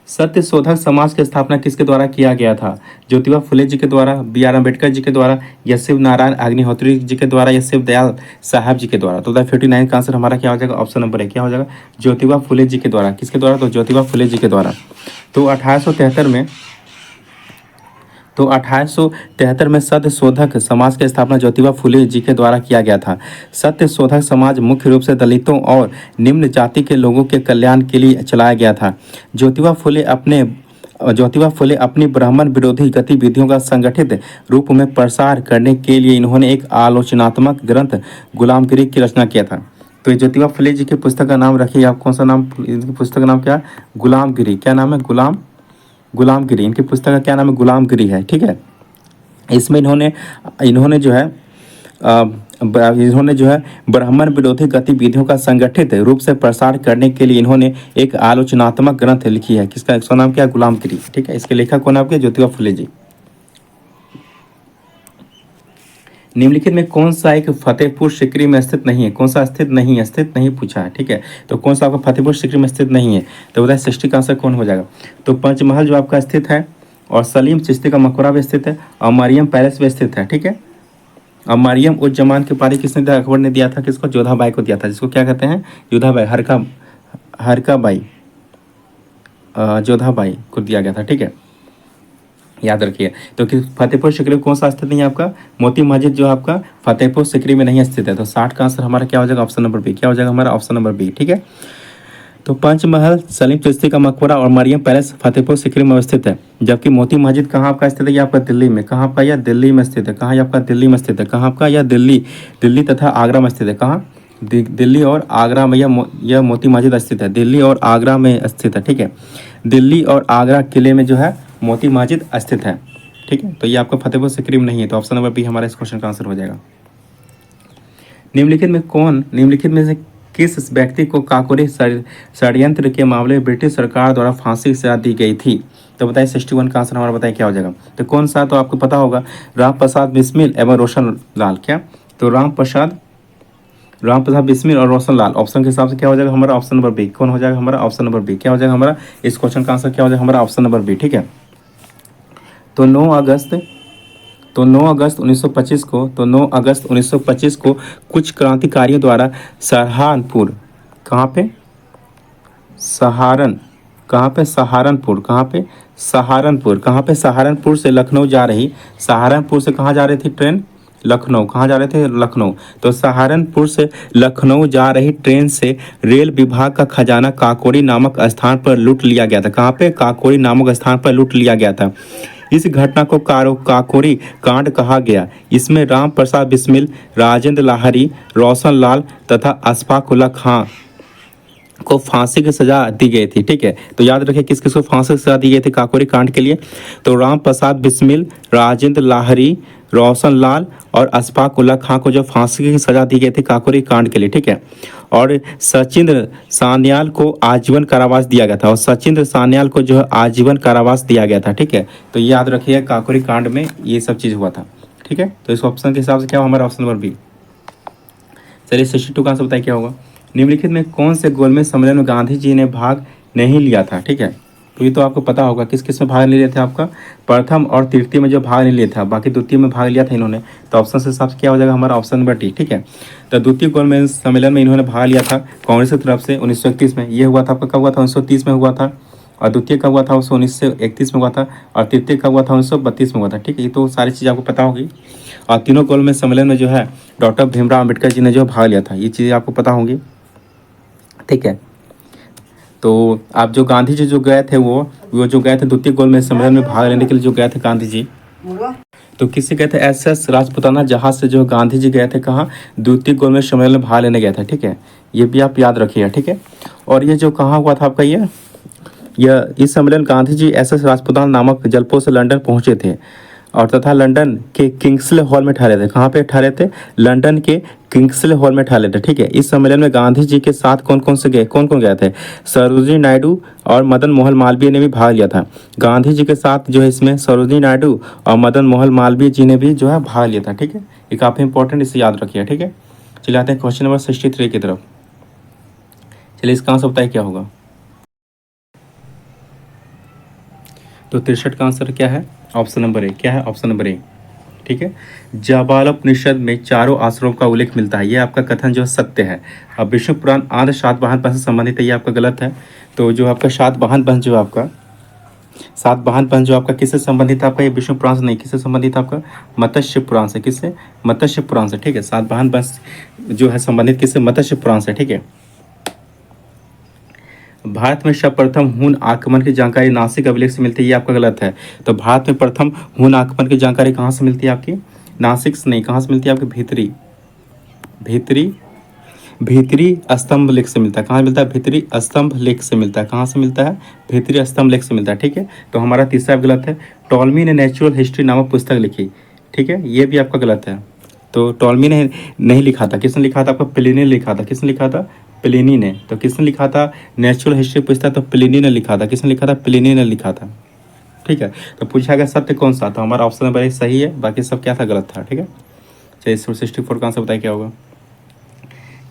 सत्य शोधक समाज की स्थापना किसके द्वारा किया गया था, ज्योतिबा फुले जी के द्वारा, बी आर अम्बेडकर जी के द्वारा, या शिव नारायण अग्निहोत्री जी के द्वारा, या शिव दयाल साहब जी के द्वारा। तो 59 का आंसर हमारा क्या हो जाएगा, ऑप्शन नंबर है, क्या हो जाएगा, ज्योतिबा फुले जी के द्वारा। किसके द्वारा, तो ज्योतिबा फुले जी के द्वारा। तो 1873 में सत्य शोधक समाज की स्थापना ज्योतिबा फुले जी के द्वारा किया गया था। सत्य शोधक समाज मुख्य रूप से दलितों और निम्न जाति के लोगों के कल्याण के लिए चलाया गया था। ज्योतिबा फुले अपनी ब्राह्मण विरोधी गतिविधियों का संगठित रूप में प्रसार करने के लिए इन्होंने एक आलोचनात्मक ग्रंथ गुलामगिरी की रचना किया था। तो ये ज्योतिबा फुले जी की पुस्तक का नाम रखिए आप, कौन सा नाम, इनकी पुस्तक का नाम क्या, गुलामगिरी। क्या नाम है, गुलामगिरी। इनकी पुस्तक का क्या नाम है, गुलामगिरी है। ठीक है, इसमें इन्होंने जो है ब्राह्मण विरोधी गतिविधियों का संगठित रूप से प्रसार करने के लिए इन्होंने एक आलोचनात्मक ग्रंथ लिखी है। किसका, इसका नाम क्या है, गुलामगिरी। ठीक है, इसके लेखक कौन है आपके, ज्योतिबा फुले जी। निम्नलिखित में कौन सा एक फतेहपुर सीकरी में स्थित नहीं है, कौन सा स्थित नहीं पूछा है। ठीक है, तो कौन सा आपका फतेहपुर सीकरी में स्थित नहीं है, तो बताइए सृष्टि का आंसर कौन हो जाएगा। तो पंचमहल जो आपका स्थित है, और सलीम चिश्ती का मकबरा भी स्थित है, और मरियम पैलेस भी स्थित है। ठीक है, और मरियम उज जमान की पारी किसने दिया, अकबर ने दिया था, किसको, जोधाबाई को दिया था, जिसको क्या कहते हैं, जोधाबाई, हरकाबाई, जोधाबाई को दिया गया था। ठीक है, याद रखिए। तो कि फतेहपुर सीकरी में कौन सा स्थित नहीं है आपका, मोती मस्जिद जो आपका फतेहपुर सीकरी में नहीं स्थित है। तो 60 का आंसर हमारा क्या हो जाएगा, ऑप्शन नंबर बी। क्या हो जाएगा हमारा, ऑप्शन नंबर बी। ठीक है, तो पंचमहल, सलीम चिश्ती का मकबरा और मरियम पैलेस फतेहपुर सीकरी में स्थित है। जबकि मोती मस्जिद कहाँ आपका स्थित है, ये आपका दिल्ली में। कहाँ आपका, यह दिल्ली में स्थित है। कहाँ, आपका दिल्ली में स्थित है। कहाँ आपका, यह दिल्ली तथा आगरा में स्थित है। कहाँ, दिल्ली और आगरा में यह मोती मस्जिद स्थित है, दिल्ली और आगरा में स्थित है। ठीक है, दिल्ली और आगरा किले में जो है मोती मस्जिद स्थित है। ठीक है, तो ये आपका फतेहपुर सीकरी में नहीं है। तो ऑप्शन नंबर बी हमारा इस क्वेश्चन का आंसर हो जाएगा। निम्नलिखित में से किस व्यक्ति को काकोरी षड्यंत्र के मामले में ब्रिटिश सरकार द्वारा फांसी की सजा दी गई थी। तो बताइए 61 का आंसर हमारा बताइए क्या हो जाएगा। तो कौन सा, तो आपको पता होगा, राम प्रसाद बिस्मिल एवं रोशन लाल। क्या, तो राम प्रसाद बिस्मिल और रोशन लाल। ऑप्शन के हिसाब से क्या हो जाएगा हमारा, ऑप्शन नंबर बी। कौन हो जाएगा हमारा, ऑप्शन नंबर बी। क्या हो जाएगा हमारा इस क्वेश्चन का आंसर, क्या हो जाएगा हमारा, ऑप्शन नंबर बी। ठीक है, तो 9 अगस्त 1925 को कुछ क्रांतिकारियों द्वारा सहारनपुर, कहाँ पे, सहारनपुर से लखनऊ जा रही, सहारनपुर से कहाँ जा रही थी ट्रेन, लखनऊ। कहाँ जा रहे थे, लखनऊ। तो सहारनपुर से लखनऊ जा रही ट्रेन से रेल विभाग का खजाना काकोरी नामक स्थान पर लूट लिया गया था। कहाँ पे, काकोरी नामक स्थान पर लूट लिया गया था। इस घटना को काकोरी कांड कहा गया। इसमें राम प्रसाद बिस्मिल, राजेंद्र लाहिड़ी, रोशन लाल तथा अशफाक उल्लाह खां को फांसी की सजा दी गई थी। ठीक है, तो याद रखिए किस किस को फांसी की सजा दी गई थी काकोरी कांड के लिए। तो राम प्रसाद बिस्मिल, राजेंद्र लाहिड़ी, रोशन लाल और अशफाक उल्लाह खां को जो फांसी की सजा दी गई थी काकोरी कांड के लिए। ठीक है, और सचिंद्र सान्याल को आजीवन कारावास दिया गया था, और सचिंद्र सान्याल को जो है आजीवन कारावास दिया गया था। ठीक है, तो याद रखिए काकोरी कांड में ये सब चीज़ हुआ था। ठीक है, तो इस ऑप्शन के हिसाब से क्या हुआ हमारा, ऑप्शन नंबर बी। चलिए 62 का आंसर बताइए क्या होगा। निम्नलिखित में कौन से गोलमेज सम्मेलन में गांधी जी ने भाग नहीं लिया था। ठीक है, तो ये तो आपको पता होगा किस किस में भाग नहीं लिए थे आपका, प्रथम और तृतीय में जो भाग नहीं लिया था, बाकी द्वितीय में भाग लिया था इन्होंने। तो ऑप्शन से हिसाब से क्या हो जाएगा हमारा, ऑप्शन नंबर डी। ठीक है, तो द्वितीय गोलमेज सम्मेलन में इन्होंने भाग लिया था कांग्रेस की तरफ से 1931 में। ये हुआ था आपका, कब हुआ था, 1930 में हुआ था। और द्वितीय कब हुआ था, 1931 में हुआ था। और तृतीय कब हुआ था, 1932 में हुआ था। ठीक है, ये तो सारी चीज़ आपको पता होगी। और तीनों गोलमेज सम्मेलन में जो है डॉक्टर भीमराव अम्बेडकर जी ने जो भाग लिया था, ये चीज़ें आपको पता होंगी। ठीक है, तो आप जो गांधी जी जो गए थे वो जो गए थे द्वितीय गोलमेज सम्मेलन में भाग लेने के लिए जो गए थे गांधी जी, तो किससे गए थे, SS राजपुताना जहाज से जो गांधी जी गए थे कहाँ, द्वितीय गोलमेज सम्मेलन में भाग लेने गए थे। ठीक है, ये भी आप याद रखिएगा। ठीक है, और ये जो कहाँ हुआ था आपका, इस सम्मेलन गांधी जी SS राजपुताना नामक जलपोत से लंदन पहुंचे थे, और तथा लंदन के किंग्सले हॉल में ठहरे थे। कहाँ पे ठहरे थे, लंदन के किंग्सले हॉल में ठहरे थे, ठीक है। इस सम्मेलन में गांधी जी के साथ कौन कौन गए थे? सरोजिनी नायडू और मदन मोहन मालवीय ने भी भाग लिया था। गांधी जी के साथ जो है इसमें सरोजिनी नायडू और मदन मोहन मालवीय जी ने भी जो है भाग लिया था, ठीक है। ये काफ़ी इंपॉर्टेंट, इसे याद रखिए, ठीक है। चलिए आते हैं क्वेश्चन नंबर 63 की तरफ। चलिए इसका आंसर बताइए क्या होगा। तो 63 का आंसर क्या है? Option number A. क्या है? ऑप्शन नंबर ए, ठीक है। जाबालोपनिषद में चारों आश्रमों का उल्लेख मिलता है, ये आपका कथन जो सत्य है। अब विष्णु पुराण आदि सातवाहन पंथ से संबंधित है, ये आपका गलत है। तो जो आपका सातवाहन पंथ जो आपका सातवाहन पंथ जो आपका किससे संबंधित है? आपका ये विष्णु पुराण से नहीं, किससे संबंधित है? आपका मत्स्य पुराण से। किससे? मत्स्य पुराण से, ठीक है। सातवाहन पंथ जो है संबंधित किससे? मत्स्य पुराण से, ठीक है। भारत में सर्वप्रथम हून आक्रमण की जानकारी नासिक अभिलेख से मिलती है, ये आपका गलत है। तो भारत में प्रथम हून आक्रमण की जानकारी कहाँ से मिलती है? आपकी नासिक से नहीं, कहाँ से मिलती है? आपकी भीतरी भीतरी भीतरी स्तंभ लेख से मिलता है। कहाँ मिलता है? भीतरी स्तंभ लेख से मिलता है। कहाँ से मिलता है? भीतरी स्तंभ लेख से मिलता है, ठीक है। तो हमारा तीसरा गलत है। टॉलमी ने नेचुरल हिस्ट्री नामक पुस्तक लिखी, ठीक है, ये भी आपका गलत है। तो टॉलमी ने नहीं लिखा था, किसने लिखा था? आपका प्लिनी ने लिखा था। किसने लिखा था? प्लिनी ने। तो किसने लिखा था नेचुरल हिस्ट्री पुस्तक? तो प्लिनी ने लिखा था। किसने लिखा था? प्लिनी ने लिखा था, ठीक है। तो पूछा गया सत्य कौन सा? तो हमारा ऑप्शन नंबर एक सही है, बाकी सब क्या था? गलत था, ठीक है। चलिए 64 का आंसर बताइए क्या होगा।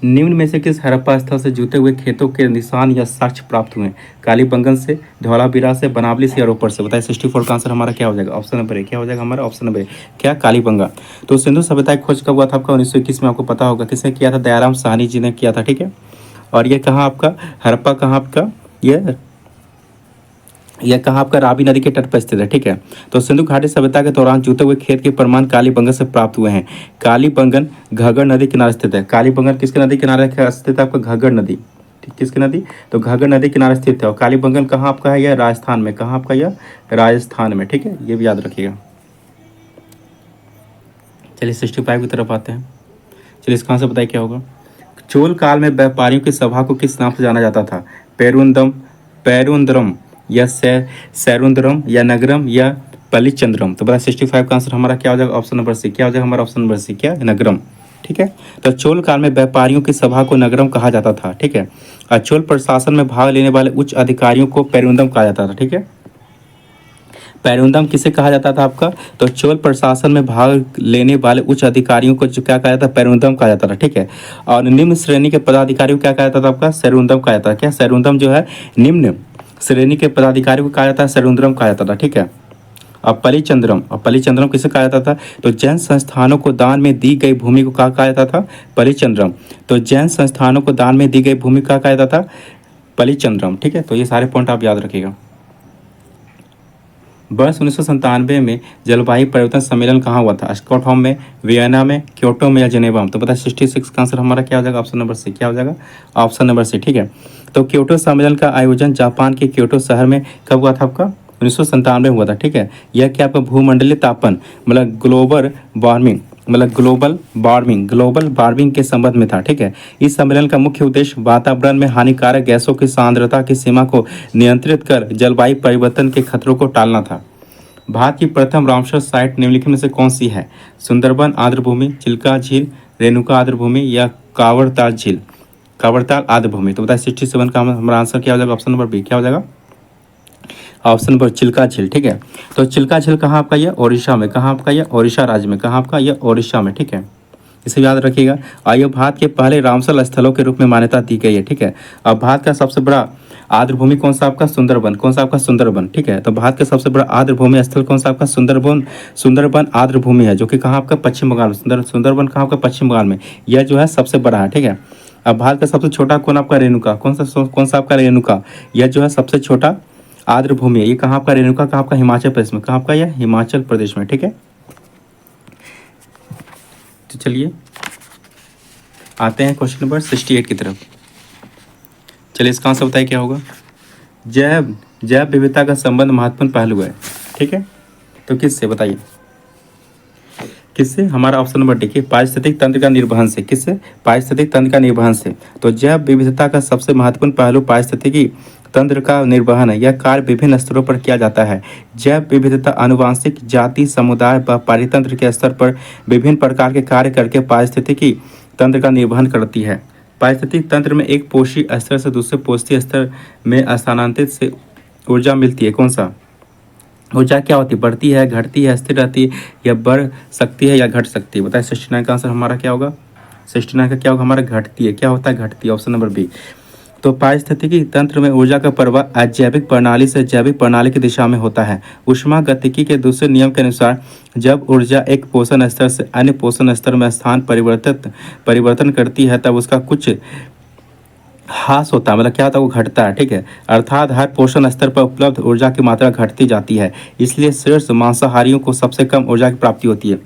निम्न में से किस हड़प्पा स्थल से जुते हुए खेतों के निशान या साक्ष्य प्राप्त हुए? कालीबंगन से, धौलावीरा से, बनावली से या रोपड़ से? बताइए 64 का आंसर हमारा क्या हो जाएगा? Option number A. क्या हो जाएगा हमारा? ऑप्शन नंबर ए, क्या? कालीबंगा। तो सिंधु सभ्यता की खोज कब हुआ था? आपका 1921 में, आपको पता होगा। किसने किया था? दयाराम साहनी जी ने किया था, ठीक है। और ये कहाँ आपका हड़प्पा, कहाँ आपका यह कहाँ आपका? रावी नदी के तट पर स्थित है, ठीक है। तो सिंधु घाटी सभ्यता के दौरान जुते हुए खेत के प्रमाण कालीबंगन से प्राप्त हुए हैं। कालीबंगन घग्गर नदी किनारे स्थित है। कालीबंगन किसके नदी किनारे स्थित है? आपका घग्गर नदी, ठीक। किसकी नदी? तो घग्गर नदी किनारे स्थित है। और कालीबंगन कहाँ आपका है? यह राजस्थान में। कहाँ आपका? यह राजस्थान में, ठीक है। ये भी याद रखिएगा। चलिए 65 की तरफ आते हैं। चलिए इसका आंसर बताइए क्या होगा। चोल काल में व्यापारियों की सभा को किस नाम से जाना जाता था? पेरुंदरम या सैरुंदरम या नगरम या पलिचंद्रम? तो बताया 65 का आंसर हमारा क्या हो जाएगा? Option number C. क्या हो जाएगा हमारा? ऑप्शन नंबर सी, क्या? नगरम, ठीक है। तो चोल काल में व्यापारियों की सभा को नगरम कहा जाता था, ठीक है। और चोल प्रशासन में भाग लेने वाले उच्च अधिकारियों को पेरुंदम कहा जाता था, ठीक है। पेरुंदम किसे कहा जाता था आपका? तो चोल प्रशासन में भाग लेने वाले उच्च अधिकारियों को जो क्या कहा जाता था? पेरुंदम कहा जाता था, ठीक है। और निम्न श्रेणी के पदाधिकारियों को क्या कहा जाता था? आपका सैरुंदम कहा जाता था। क्या? सैरुंदम जो है निम्न श्रेणी के पदाधिकारियों को कहा जाता है, सैरुंदरम कहा जाता था, ठीक है। अब पलिचंद्रम किसे कहा जाता था? तो जैन संस्थानों को दान में दी गई भूमि को कहा जाता था? पलिचंद्रम। तो जैन संस्थानों को दान में दी गई भूमि का कहा जाता था? पलिचंद्रम, ठीक है। तो ये सारे पॉइंट आप याद रखिएगा। वर्ष 1997 में जलवायु परिवर्तन सम्मेलन कहाँ हुआ था? स्टॉकहोम में, वियना में, क्योटो में या जेनेवा में? तो पता है 66 का आंसर हमारा क्या हो जाएगा? Option number C. क्या हो जाएगा? ऑप्शन नंबर सी, ठीक है। तो क्योटो सम्मेलन का आयोजन जापान के क्योटो शहर में कब हुआ था? आपका 1997 में हुआ था, ठीक है। यह क्या आपका भूमंडलीय तापन मतलब ग्लोबल वार्मिंग के संबंध में था, ठीक है। इस सम्मेलन का मुख्य उद्देश्य वातावरण में हानिकारक गैसों की सांद्रता की सीमा को नियंत्रित कर जलवायु परिवर्तन के खतरों को टालना था। भारत की प्रथम रामसर साइट निम्नलिखित में से कौन सी है? सुंदरबन आर्द्रभूमि, चिल्का झील, रेणुका आर्द्रभूमि या कांवरताल आर्द्रभूमि? तो बताए 67 का हमारा आंसर क्या हो जाएगा? Option number B. क्या हो जाएगा? ऑप्शन नंबर चिल्का झील, ठीक है। तो चिल्का झील कहाँ आपका? यह ओडिशा में। कहाँ आपका? यह ओडिशा राज्य में। कहाँ आपका? यह ओडिशा में, ठीक है। इसे याद रखिएगा। आइए भारत के पहले रामसर स्थलों के रूप में मान्यता दी गई है, ठीक है। अब भारत का सबसे बड़ा आर्द्रभूमि कौन सा? आपका सुंदरबन। कौन सा? आपका सुंदरबन, ठीक है। तो भारत का सबसे बड़ा आर्द्रभूमि स्थल कौन सा? आपका सुंदरबन आर्द्रभूमि है, जो कि कहाँ आपका? पश्चिम बंगाल में। सुंदरबन कहाँ आपका? पश्चिम बंगाल में। यह जो है सबसे बड़ा है, ठीक है। अब भारत का सबसे छोटा कौन आपका? रेणुका। कौन सा आपका? रेणुका। यह जो है सबसे छोटा आर्द्रभूमि है। ये कहाँ आपका? रेणुका कहाँ आपका? हिमाचल प्रदेश में। कहाँ आपका? यह हिमाचल प्रदेश में, ठीक है। तो चलिए आते हैं क्वेश्चन नंबर 68 की तरफ। चलिए इसका आंसर बताइए क्या होगा। जैव विविधता का संबंध महत्वपूर्ण पहलू है, ठीक है। तो किससे? बताइए किससे? हमारा ऑप्शन नंबर देखिए, पारिस्थितिक तंत्र का निर्वहन से। किससे? पारिस्थितिक तंत्र का निर्वहन से। तो जैव विविधता का सबसे महत्वपूर्ण पहलू पारिस्थितिकी तंत्र का निर्वहन है। यह कार्य विभिन्न स्तरों पर किया जाता है। जैव विविधता आनुवांशिक, जाति, समुदाय व पारितंत्र के स्तर पर विभिन्न प्रकार के कार्य करके पारिस्थितिकी तंत्र का निर्वहन करती है। पारिस्थितिक तंत्र में एक पोषी स्तर से दूसरे पोषी स्तर में स्थानांतरित से ऊर्जा मिलती है। कौन सा ऊर्जा क्या होती है? बढ़ती है, घटती है, स्थिर रहती है, या बढ़ सकती है या घट सकती है? बताइए 69 का आंसर हमारा क्या होगा? 69 का क्या होगा हमारा? घटती है। क्या होता है? घटती है। Option number B. तो पारिस्थितिकी तंत्र में ऊर्जा का प्रवाह अजैविक प्रणाली से जैविक प्रणाली की दिशा में होता है। ऊष्मागतिकी के दूसरे नियम के अनुसार जब ऊर्जा एक पोषण स्तर से अन्य पोषण स्तर में स्थान परिवर्तन करती है तब उसका कुछ ह्रास होता है, मतलब क्या होता है? वो घटता है। ठीक है, अर्थात हर पोषण स्तर पर उपलब्ध ऊर्जा की मात्रा घटती जाती है। इसलिए शीर्ष मांसाहारियों को सबसे कम ऊर्जा की प्राप्ति होती है।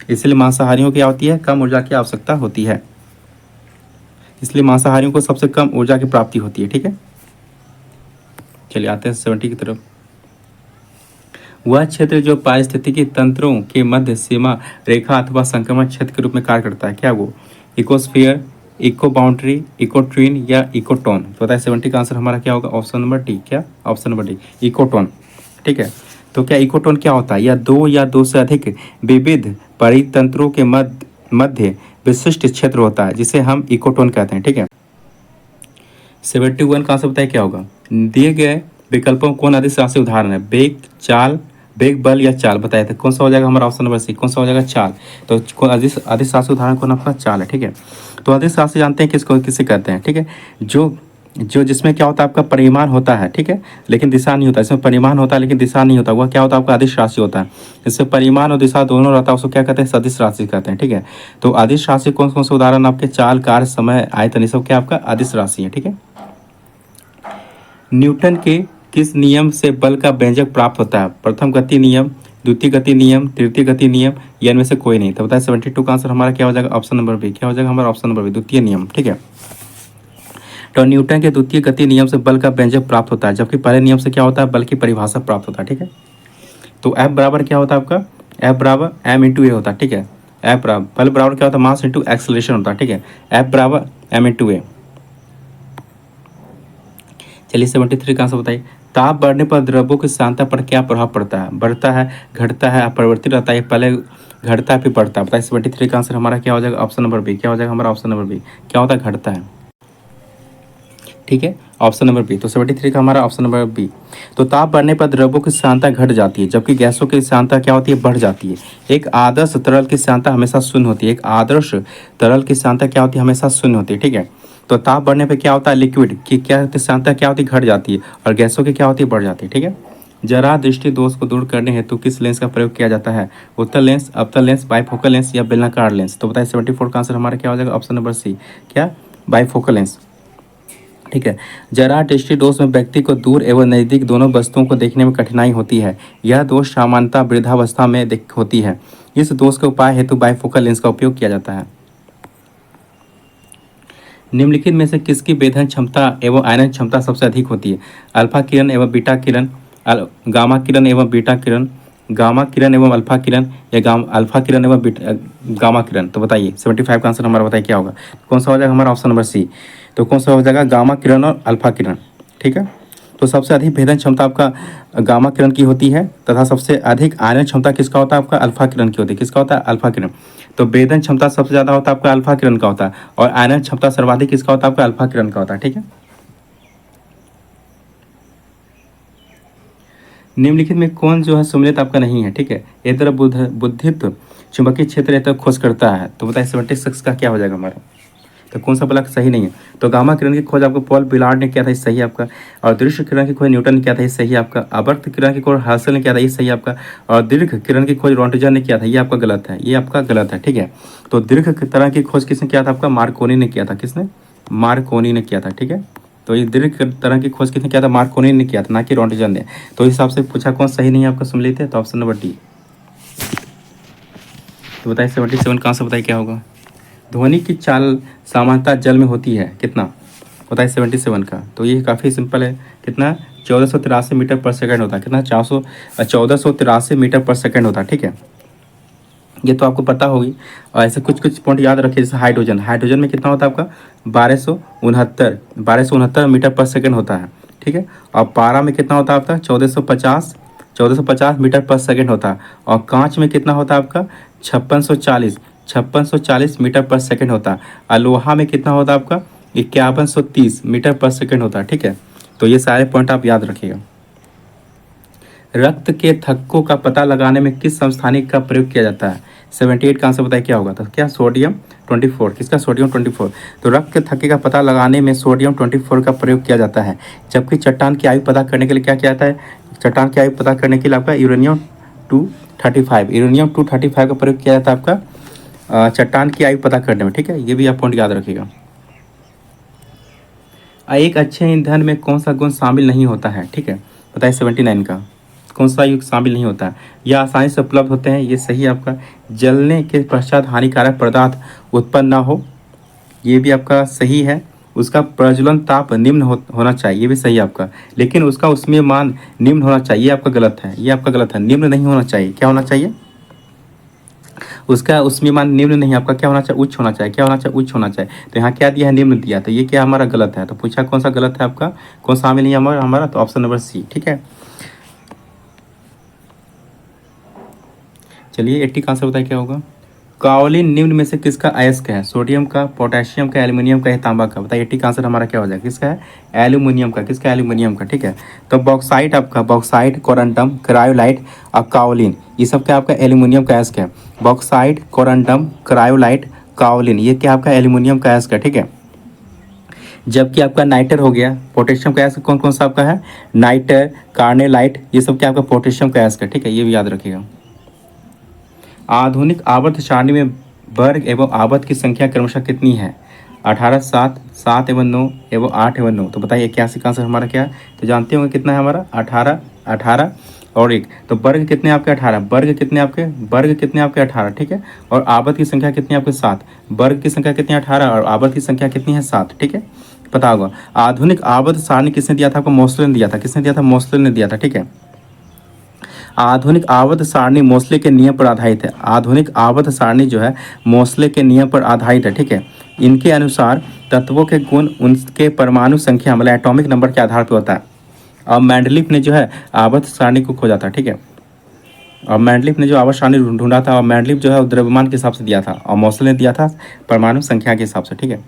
इसलिए मांसाहारियों की क्या होती है? कम ऊर्जा की आवश्यकता होती है। इसलिए मांसाहारियों को सबसे कम ऊर्जा की प्राप्ति होती है। ठीक है, चलिए आते हैं 70 की तरफ। वह क्षेत्र जो पारिस्थितिकी तंत्रों के मध्य सीमा रेखा अथवा संक्रमण क्षेत्र के रूप में कार्य करता है, क्या वो? इकोस्फीयर, इको बाउंड्री, इकोट्वीन या इकोटोन? तो बताइए 70 का आंसर हमारा क्या होगा? Option number D. क्या? Option number D, ecotone. ठीक है, तो क्या इकोटोन क्या होता है? या दो से अधिक विविध परितंत्रों के मध्य विशिष्ट क्षेत्र होता है जिसे हम इकोटोन कहते हैं। ठीक है, 71 का आंसर बताइए क्या होगा? दिए गए विकल्पों कौन अधिक राशि उदाहरण है? बेग, चाल, बेग, बल या चाल? बताए थे कौन सा हो जाएगा हमारा? Option number C. कौन सा हो जाएगा? चाल। तो कौन अधिक राशि उदाहरण कौन आपका? चाल है। ठीक है, तो अधिक राशि जानते हैं किसको किसे कहते हैं? ठीक है, जो जो जिसमें क्या होता है? आपका परिमाण होता है। ठीक है, लेकिन दिशा नहीं होता। इसमें परिमाण होता है लेकिन दिशा नहीं होता। वह क्या होता है? आपका अदिश राशि होता है। इसमें परिमाण और दिशा दोनों रहता है, उसको क्या कहते हैं? सदिश राशि कहते हैं। ठीक है, तो अदिश राशि कौन कौन से उदाहरण आपके? चाल, कार्य, समय, आयतन, ये सब क्या आपका अदिश राशि है। ठीक है, न्यूटन के किस नियम से बल का व्यंजक प्राप्त होता है? प्रथम गति नियम, द्वितीय गति नियम, तृतीय गति नियम या इनमें से कोई नहीं? तो बताइए 72 का आंसर हमारा क्या हो जाएगा? Option number B. क्या हो जाएगा हमारा? ऑप्शन नंबर बी, द्वितीय नियम। ठीक है, तो न्यूटन के द्वितीय गति नियम से बल का व्यंजक प्राप्त होता है, जबकि पहले नियम से क्या होता है? बल की परिभाषा प्राप्त होता है। ठीक है, तो एफ बराबर क्या होता है आपका? एफ बराबर एम इंटू ए होता है। ठीक है, एफ बराबर बल बराबर क्या होता है? मास इंटू एक्सेलरेशन होता है। ठीक है, एफ बराबर एम इंटू ए। चलिए 73 का आंसर बताइए। ताप बढ़ने पर द्रव्यों की सांद्रता पर क्या प्रभाव पड़ता है? बढ़ता है, घटता है, अपरिवर्तित रहता है, पहले घटता है फिर बढ़ता है? बताइए 73 का आंसर हमारा क्या हो जाएगा? Option number B. क्या हो जाएगा हमारा? Option number B. क्या होता है? घटता है। ठीक है, ऑप्शन नंबर बी। तो 73 का हमारा ऑप्शन नंबर बी। तो ताप बढ़ने पर द्रव्यों की सांद्रता घट जाती है, जबकि गैसों की सांद्रता क्या होती है? बढ़ जाती है। एक आदर्श तरल की सांद्रता हमेशा शून्य होती है। एक आदर्श तरल की सांद्रता क्या होती है? हमेशा शून्य होती है। ठीक है, तो ताप बढ़ने पे क्या होता है? लिक्विड की क्या होती है? सांद्रता क्या होती है? घट जाती है, और गैसों की क्या होती है? बढ़ जाती है। ठीक है, जरा दृष्टि दोष को दूर करने हेतु किस लेंस का प्रयोग किया जाता है? उत्तल लेंस, अवतल लेंस, बाइफोकल लेंस या बेलनाकार लेंस? तो बताइए 74 का आंसर हमारा क्या हो जाएगा? Option number C. क्या? Bifocal lens. ठीक है, जरा दृष्टि दोष में व्यक्ति को दूर एवं नज़दीक दोनों वस्तुओं को देखने में कठिनाई होती है। यह दोष सामान्यतः वृद्धावस्था में होती है। इस दोष के उपाय हेतु बाइफोकल लेंस का उपयोग किया जाता है। निम्नलिखित में से किसकी वेधन क्षमता एवं आयनन क्षमता सबसे अधिक होती है? अल्फा किरण एवं बीटा किरण, गामा किरण एवं बीटा किरण, गामा किरण एवं अल्फा किरण या अल्फा किरण एवं गामा किरण? तो बताइए 75 का आंसर हमारा बताइए क्या होगा? कौन सा हो जाएगा हमारा? Option number C. तो कौन सा हो जाएगा? गामा किरण और अल्फा किरण। ठीक है, तो सबसे अधिक भेदन क्षमता आपका गामा किरण की होती है, तथा सबसे अधिक आयनन क्षमता किसका होता है? आपका अल्फा किरण की होती है। किसका होता है? अल्फा किरण। तो वेदन क्षमता सबसे ज़्यादा होता है आपका अल्फा किरण का होता है, और आयनन क्षमता सर्वाधिक किसका होता है? आपका अल्फा किरण का होता है। ठीक है, निम्नलिखित में कौन जो है सम्मिलित आपका नहीं है? ठीक है, ये तरह बुद्धित्व चुंबकीय क्षेत्र ये तक खोज करता है। तो बताइए 76 का क्या हो जाएगा हमारा? तो कौन सा ब्लॉक सही नहीं है? तो गामा किरण की खोज आपको पॉल बिलार्ड ने किया था, ये सही है आपका। और दृश्य किरण की खोज न्यूटन ने किया था, ये सही है आपका। आवर्त किरण की खोज हासल ने किया था, ये सही है आपका। और दीर्घ किरण की खोज रोंटजन ने किया था, ये आपका गलत है, ये आपका गलत है। ठीक है, तो दीर्घ तरह की खोज किसने किया था? आपका मार्कोनी ने किया था। किसने? मार्कोनी ने किया था। ठीक है, तो ये दीर्घ तरह की खोज किसने किया था? मार्कोनी ने किया था, ना कि रोंटजन ने। तो इस हिसाब से पूछा कौन सही नहीं है आपका सम्मिलित है? तो ऑप्शन नंबर डी। तो बताइए 77 कहाँ से बताइए क्या होगा? ध्वनि की चाल सामान्यतः जल में होती है, कितना? बताइए 77 का। तो ये काफ़ी सिंपल है, कितना? 1483 मीटर पर सेकंड होता है। कितना? 1483 मीटर पर सेकंड होता है। ठीक है, ये तो आपको पता होगी। और ऐसे कुछ कुछ पॉइंट याद रखिए, जैसे हाइड्रोजन, हाइड्रोजन में कितना होता है आपका? 1269 मीटर पर सेकंड होता है। ठीक है, और पारा में कितना होता है आपका? 1450 मीटर पर सेकंड होता है। और कांच में कितना होता है आपका? 5640 5640 मीटर पर सेकंड होता है। और लोहा में कितना होता है आपका 5130 मीटर पर सेकंड होता है, ठीक है। तो ये सारे पॉइंट आप याद रखिएगा। रक्त के थक्कों का पता लगाने में किस संस्थानिक का प्रयोग किया जाता है? 78 का आंसर बताइए क्या होगा? तो क्या सोडियम 24। किसका? सोडियम 24। तो रक्त के थक्के का पता लगाने में सोडियम 24 का प्रयोग किया जाता है। जबकि चट्टान की आयु पता करने के लिए क्या किया जाता है? चट्टान की आयु पता करने के लिए आपका यूरेनियम 235 यूरेनियम 235 का प्रयोग किया जाता है आपका चट्टान की आयु पता करने में, ठीक है। ये भी आप पॉइंट याद रखिएगा। एक अच्छे ईंधन में कौन सा गुण शामिल नहीं होता है? ठीक है, बताइए 79 का कौन सा युग शामिल नहीं होता है? यह आसानी से उपलब्ध होते हैं, ये सही है आपका। जलने के पश्चात हानिकारक पदार्थ उत्पन्न ना हो, ये भी आपका सही है। उसका प्रज्वलन ताप निम्न होना चाहिए, ये भी सही है आपका। लेकिन उसका उसमें मान निम्न होना चाहिए, ये आपका गलत है, ये आपका गलत है। निम्न नहीं होना चाहिए, क्या होना चाहिए? उसका उसमें मान निम्न नहीं, आपका क्या होना चाहिए? उच्च होना चाहिए। क्या होना चाहिए? उच्च होना चाहिए। तो यहाँ क्या दिया है? निम्न दिया। तो ये क्या हमारा गलत है? तो पूछा कौन सा गलत है आपका, कौन सा शामिल नहीं है हमारा? तो ऑप्शन नंबर सी, ठीक है। चलिए 80 का आंसर बताइए क्या होगा? काओलिन निम्न में से किसका अयस्क है? सोडियम का, पोटेशियम का, एल्यूमिनियम का या तांबा का? बताइए 80 का आंसर हमारा क्या हो जाएगा? किसका है? एल्यूमिनियम का। किसका? एल्यूमिनियम का, ठीक है। तो बॉक्साइट आपका, बॉक्साइट, कोरंडम, क्रायोलाइट और काओलिन, ये सब क्या आपका एल्यूमिनियम का अयस्क है। बॉक्साइट, कोरंडम, क्रायोलाइट, काओलिन, ये क्या आपका एल्यूमिनियम का अयस्क है, ठीक है। जबकि आपका नाइटर हो गया, पोटेशियम का अयस्क कौन कौन सा आपका है? नाइटर, कार्नेलाइट, ये सब क्या आपका पोटेशियम का अयस्क है, ठीक है। ये भी याद रखिएगा। आधुनिक आवर्त सारणी में वर्ग एवं आवर्त की संख्या क्रमशः कितनी है? 18, 7, 7 एवं 9 एवं 8 एवं 9। तो बताइए 81 का आंसर हमारा क्या है? तो जानते होंगे कितना है हमारा? 18, 18 और 1। तो वर्ग कितने आपके? 18। वर्ग कितने आपके? वर्ग कितने आपके? 18, ठीक है। और आवर्त की संख्या कितनी आपके? 7। वर्ग की संख्या कितनी? 18 और आवर्त की संख्या कितनी है? 7, ठीक है। पता होगा। आधुनिक आवर्त सारणी किसने दिया था आपको? मोसले ने दिया था। किसने दिया था? मोसले ने दिया था, ठीक है। आधुनिक आवर्त सारणी मोसले के नियम पर आधारित है। आधुनिक आवर्त सारणी जो है मोसले के नियम पर आधारित है, ठीक है। इनके अनुसार तत्वों के गुण उनके परमाणु संख्या मतलब एटॉमिक नंबर के आधार पर होता है। और मैंडलीफ ने जो है आवर्त सारणी को खोजा था, ठीक है। और मैंडलीफ ने जो आवर्त सारणी ढूंढा था, और मैंडलीफ जो है द्रव्यमान के हिसाब से दिया था, और मोसले ने दिया था परमाणु संख्या के हिसाब से, ठीक है।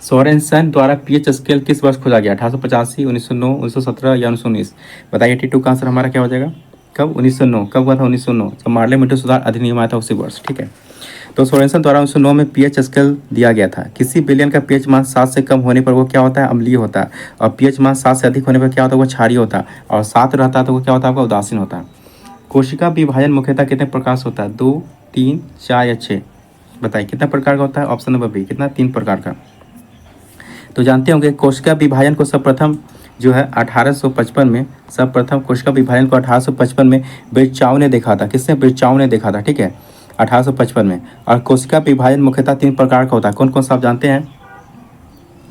सोरेनसन द्वारा पीएच स्केल किस वर्ष खोजा गया? 1885, 1909, 1917 या 1919? बताइए 82 का आंसर हमारा क्या हो जाएगा? कब? 1909। कब हुआ था? 1909 जब मार्ले मीटर सुधार अधिनियम आया था उसी वर्ष, ठीक है। तो सोरेनसन द्वारा 1909 में पीएच स्केल दिया गया था। किसी विलयन का पीएच मान 7 से कम होने पर वो क्या होता है? अम्लीय होता है। और पीएच मान 7 से अधिक होने पर क्या होता है? वो क्षारीय होता है। और 7 रहता है तो वो क्या होता है? आपका उदासीन होता है। कोशिका विभाजन मुख्यतः कितने प्रकार से होता है? 2, 3, 4 या 6? बताइए कितना प्रकार का होता है? ऑप्शन नंबर बी, कितना? 3 प्रकार का। तो जानते होंगे कोशिका विभाजन को सर्वप्रथम जो है 1855 में, सर्वप्रथम कोशिका विभाजन को 1855 में बिरचाओ ने देखा था। किसने? बिरचाओ ने देखा था, ठीक है, 1855 में। और कोशिका विभाजन मुख्यतः 3 प्रकार का होता है। कौन कौन सा आप जानते हैं?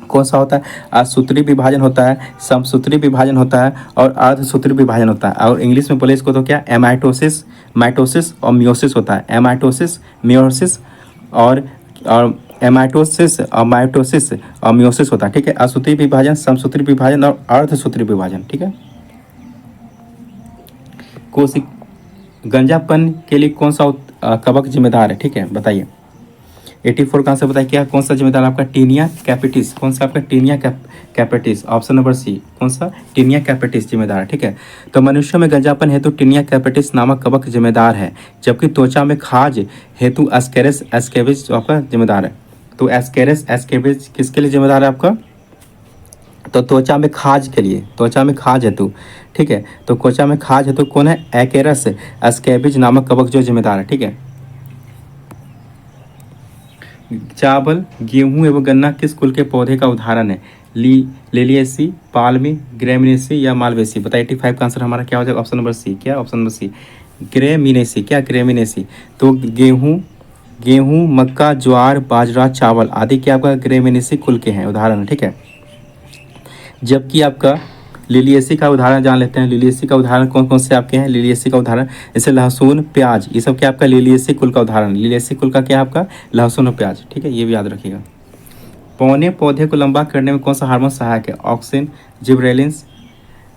कौन सा होता है? असूत्री विभाजन होता है, समसूत्री विभाजन होता है और अर्धसूत्री विभाजन होता है। और इंग्लिश में बोले इसको तो क्या? एमाइटोसिस, माइटोसिस और मियोसिस होता है। एमाइटोसिस, मियोसिस और एमाइटोसिस और माइटोसिस और मियोसिस होता है, ठीक है। असूत्री विभाजन, समसूत्री विभाजन और अर्धसूत्री विभाजन, ठीक है। कोशिक गंजापन के लिए कौन सा कवक जिम्मेदार है? ठीक है, बताइए 84 का आंसर बताइए क्या कौन सा जिम्मेदार आपका? Tinea capitis. कौन सा आपका? Tinea capitis. Option number C, कौन सा? टीनिया कैपिटिस जिम्मेदार है, ठीक है। तो मनुष्यों में गंजापन हेतु टीनिया कैपिटिस नामक कवक जिम्मेदार है, जबकि त्वचा में खाज हेतु एस्केरिस एस्केविज आपका जिम्मेदार है। तो एस्केरिस एस्केविज किसके लिए जिम्मेदार है आपका? तो त्वचा में खाज के लिए, त्वचा में खाज हेतु, ठीक है। तो त्वचा में खाज हेतु कौन है? एक्केरस एस्केविज नामक कवक जो जिम्मेदार है, ठीक है। चावल, गेहूं एवं गन्ना किस कुल के पौधे का उदाहरण है? लिलिएसी, पाल्मी, ग्रेमिनेसी या मालवेसी? बताइए 85 का आंसर हमारा क्या हो जाएगा? ऑप्शन नंबर सी, क्या? Option number C, Gramineae. क्या? ग्रेमिनेसी। तो गेहूं, मक्का, ज्वार, बाजरा, चावल आदि क्या आपका ग्रेमिनेसी कुल के हैं, उदाहरण, ठीक है। जबकि आपका लिलिएसी का उदाहरण जान लेते हैं। लिलिएसी का उदाहरण कौन कौन से आपके हैं? लिलिएसी का उदाहरण जैसे लहसुन, प्याज, ये सब क्या आपका लिलिएसी कुल का उदाहरण। लिलिएसी कुल का क्या है आपका? लहसुन और प्याज, ठीक है, ये भी याद रखिएगा। पौने पौधे को लंबा करने में कौन सा हार्मोन सहायक है? ऑक्सिन, जिब्रेलिन,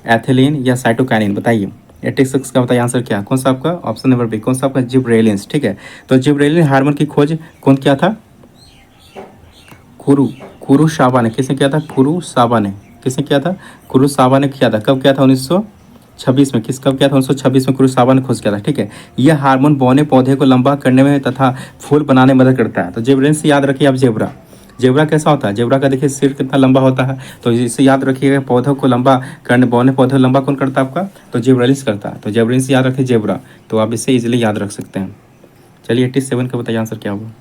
एथिलीन या साइटोकाइनिन? बताइए 86 का बताइए आंसर क्या, कौन सा आपका ऑप्शन नंबर बी, कौन सा आपका जिब्रेलिन्स, ठीक है। तो जिब्रेलिन हार्मोन की खोज कौन किया था, कुरुसावा ने, किसने किया था, कुरुसावा ने, किसने किया था, कुरुसावा ने किया था, कब किया था 1926 में, कब किया था 1926 में कुरुसावा ने खोज किया था, ठीक है। यह हार्मोन बौने पौधे को लंबा करने में तथा फूल बनाने में मदद करता है। तो जिब्रेलिन्स याद रखिए आप, जेबरा कैसा होता है, जेबरा का देखिए सिर कितना लंबा होता है, तो इसे याद रखिएगा, पौधों को लंबा करने, बौने पौधे को लंबा कौन करता है आपका, तो जिब्रेलिन्स करता है। तो जिब्रेलिन्स याद रखिए जेबरा, तो आप इसे इजीली याद रख सकते हैं। चलिए 87 का बताइए आंसर क्या होगा।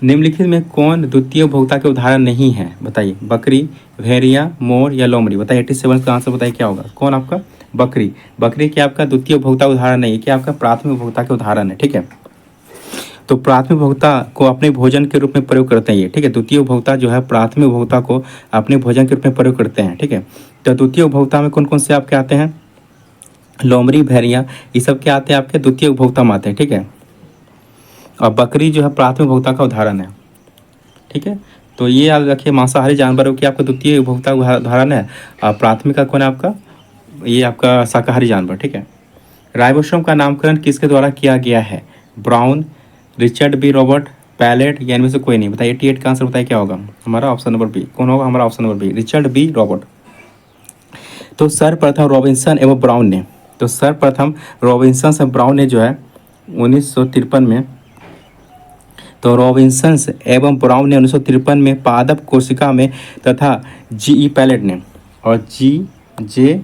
निम्नलिखित में कौन द्वितीय उपभोक्ता के उदाहरण नहीं है, बताइए, बकरी, भेड़िया, मोर या लोमड़ी, बताइए 87 का आंसर बताइए क्या होगा, कौन आपका, बकरी, बकरी क्या आपका द्वितीय उपभोक्ता उदाहरण नहीं है, क्या आपका प्राथमिक उपभोक्ता के उदाहरण है, ठीक है। तो प्राथमिक उपभोक्ता को अपने भोजन के रूप में प्रयोग करते हैं ये, ठीक है। द्वितीय उपभोक्ता जो है प्राथमिक उपभोक्ता को अपने भोजन के रूप में प्रयोग करते हैं, ठीक है। तो द्वितीय उपभोक्ता में कौन कौन से आपके आते हैं, लोमड़ी, भेड़िया, ये सब क्या आते हैं आपके द्वितीय उपभोक्ता में आते हैं, ठीक है। और बकरी जो है प्राथमिक उपभोक्ता का उदाहरण है, ठीक है। तो ये याद रखिए, मांसाहारी जानवरों की आपका द्वितीय उपभोक्ता उदाहरण है, और प्राथमिक का कौन है आपका, ये आपका शाकाहारी जानवर, ठीक है। राइबोसोम का नामकरण किसके द्वारा किया गया है, ब्राउन, रिचर्ड बी रॉबर्ट, पैलेट या इनमें से कोई नहीं, बताइए 88 का आंसर बताइए क्या होगा, हमारा ऑप्शन नंबर बी, कौन होगा हमारा option number B, Richard B Robert. तो सर्वप्रथम रॉबिन्सन एवं ब्राउन ने, तो सर्वप्रथम रॉबिन्सन से ब्राउन ने जो है 1953 में, तो रॉबिन्सन्स एवं ब्राउन ने 1953 में पादप कोशिका में तथा जी ई पैलेट ने, और जे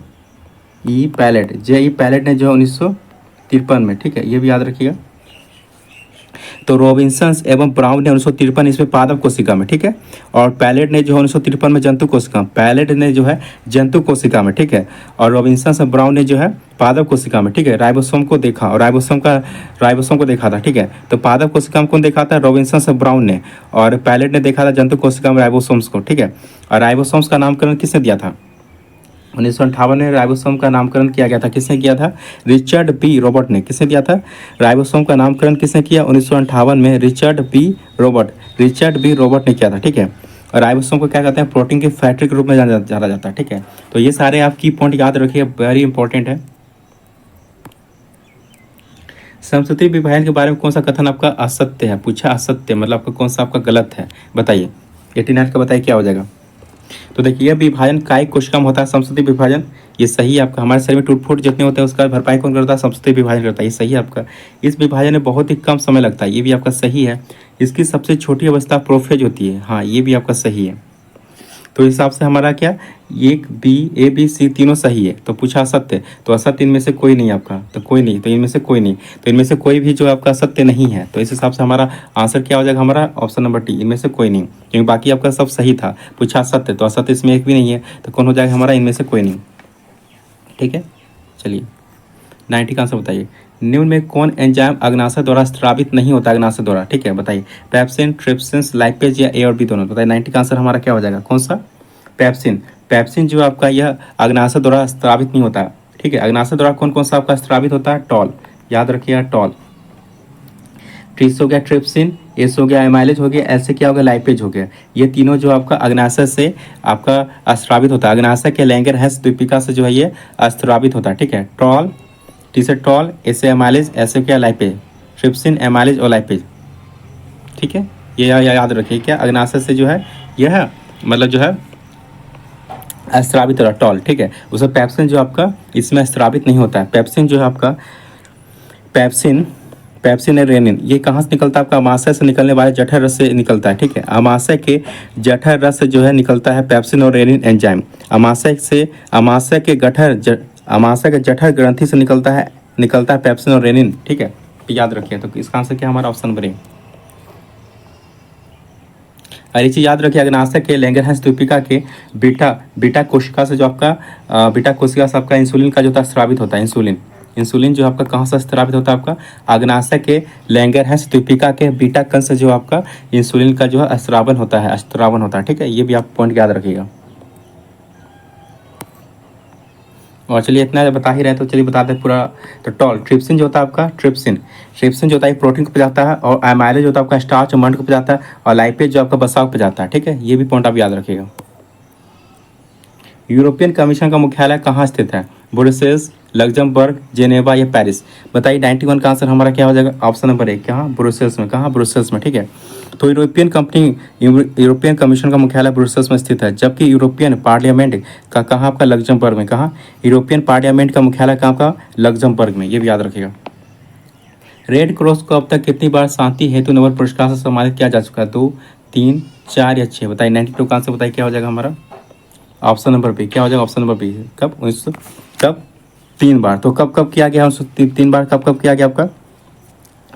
ई पैलेट ने जो 1953 में, ठीक है, ये भी याद रखिएगा। तो रॉबिन्सन्स एवं ब्राउन ने 1953 इसमें पादप कोशिका में, ठीक है, और पैलेट ने जो है 1953 में जंतु कोशिका, पैलेट ने जो है जंतु कोशिका में, ठीक है, और रॉबिन्सन्स और ब्राउन ने जो है पादप कोशिका में, ठीक है, राइबोसोम को देखा, और राइबोसोम को देखा था, ठीक है। तो पादप कोशिका में कौन देखा था, रॉबिन्सन्स और ब्राउन ने, और पैलेट ने देखा था जंतु कोशिका में राइबोसोम्स को, ठीक है। और राइबोसोम्स का नामकरण किसने दिया था, 1958 में राइबोसोम का नामकरण किया गया था, किसने किया था, रिचर्ड बी रॉबर्ट ने, किसने दिया था, राइबोसोम का नामकरण किसने किया 1958 में, रिचर्ड बी रॉबर्ट ने किया था, ठीक है। और राइबोसोम को क्या कहते हैं, प्रोटीन के फैक्ट्री के रूप में जाना जाता है, ठीक है। तो ये सारे आप की पॉइंट याद रखिए, वेरी इंपॉर्टेंट है। समष्टि विभाजन के बारे में कौन सा कथन आपका असत्य है, पूछा असत्य मतलब आपका कौन सा आपका गलत है, बताइए 89 का बताइए क्या हो जाएगा। तो देखिए, यह विभाजन कायिक कोशिका में होता है, समष्टि विभाजन, ये सही है आपका। हमारे शरीर में टूट फूट जितने होते हैं उसका भरपाई कौन करता है, समष्टि विभाजन करता है, ये सही है आपका। इस विभाजन में बहुत ही कम समय लगता है, ये भी आपका सही है। इसकी सबसे छोटी अवस्था प्रोफेज होती है, हाँ ये भी आपका सही है। तो इस हिसाब से हमारा क्या, एक ए बी सी तीनों सही है। तो पूछा असत्य, तो असत्य इनमें से कोई नहीं आपका, तो कोई नहीं, तो इनमें से कोई नहीं, तो इनमें से कोई भी जो आपका सत्य नहीं है। तो इस हिसाब से हमारा आंसर क्या हो जाएगा, हमारा ऑप्शन नंबर डी, इनमें से कोई नहीं, क्योंकि बाकी आपका सब सही था। पूछा असत्य, तो असत्य इसमें एक भी नहीं है, तो कौन हो जाएगा हमारा, इनमें से कोई नहीं, ठीक है। चलिए 90 का आंसर बताइए, निम्न में कौन एंजाइम अग्नाशय द्वारा स्रावित नहीं होता, अग्नाशय द्वारा, ठीक है, बताइए, पेप्सिन, ट्रिप्सिन, लाइपेज या ए और बी दोनों, बताइए 90 का आंसर हमारा क्या हो जाएगा, कौन सा, पेप्सिन जो आपका यह अग्नाशय द्वारा स्रावित नहीं होता, ठीक है। अग्नाशय द्वारा कौन कौन सा आपका स्रावित होता है, टॉल, याद रखिएगा टॉल, ट्रिस हो गया, ट्रिप्सिन, एस हो गया, एमाइलेज हो गया, ऐसे क्या हो गया, लाइपेज हो गया। ये तीनों जो आपका अग्नाशय से आपका स्रावित होता है, अग्नाशय के लैंगरहैंस द्वीपिका से जो है ये स्रावित होता है, ठीक है। टॉल, टी से टॉल, ऐसे एमाइलेज, ऐसे क्या लाइपेज, ट्रिप्सिन, एमाइलेज और लाइपेज, ठीक है। ये याद रखिए, क्या अग्नाशय से जो है यह मतलब जो है स्रावित होता है टॉल, ठीक है। उसमें पेप्सिन जो आपका इसमें स्रावित नहीं होता है। पेप्सिन जो है आपका, पेप्सिन और रेनिन, ये कहाँ से निकलता है आपका, अमाशय से निकलने वाले जठर रस से निकलता है, ठीक है। अमाशय के जठर रस से जो है निकलता है पेप्सिन और रेनिन एंजाइम। अमाशय के जठर ग्रंथि से निकलता है पेप्सिन और रेनिन, ठीक है, याद रखिए। तो इसका आंसर क्या हमारा ऑप्शन बने, और ये चीज़ याद रखिए, अग्नाशय के लैंगरहैंस द्वीपिका के बीटा कोशिका से जो आपका बीटा कोशिका से आपका इंसुलिन का जो था स्रावित होता है, इंसुलिन जो आपका कहाँ से स्रावित होता है, आपका अग्नाशय के लैंगरहैंस द्वीपिका के बीटा कण से जो आपका इंसुलिन का जो है स्रावन होता है, ठीक है। ये भी आप पॉइंट याद रखिएगा। और चलिए इतना बता ही रहे तो चलिए बता दें पूरा। तो टॉल, ट्रिप्सिन जो होता है आपका, ट्रिप्सिन जो होता है प्रोटीन को पचाता है, और एमाइलेज जो होता है आपका स्टार्च और मंड को पचाता है, और लाइपेज जो आपका वसा को पचाता है, ठीक है। ये भी पॉइंट आप याद रखिएगा। यूरोपियन कमीशन का मुख्यालय कहाँ स्थित है, ब्रुसेल्स, लग्जमबर्ग, जेनेवा या पेरिस। बताइए 91 का आंसर हमारा क्या हो जाएगा? ऑप्शन नंबर ए, कहाँ? ब्रुसेल्स में। कहाँ? ब्रुसेल्स में, ठीक है। तो यूरोपियन कमीशन का मुख्यालय ब्रुसेल्स में स्थित है, जबकि यूरोपियन पार्लियामेंट का कहाँ आपका? लग्जमबर्ग में। कहाँ? यूरोपियन पार्लियामेंट का मुख्यालय कहाँ का? लग्जमबर्ग में, ये भी याद रखिएगा। रेड क्रॉस को अब तक कितनी बार शांति हेतु नोबेल पुरस्कार से सम्मानित किया जा चुका है? 2, 3, 4 या 6? बताइए 92 का आंसर बताइए क्या हो जाएगा हमारा? ऑप्शन नंबर बी, क्या हो जाएगा? Option number B. कब? 1900, कब? 3 बार। तो कब कब किया गया? 3 बार कब कब किया गया आपका?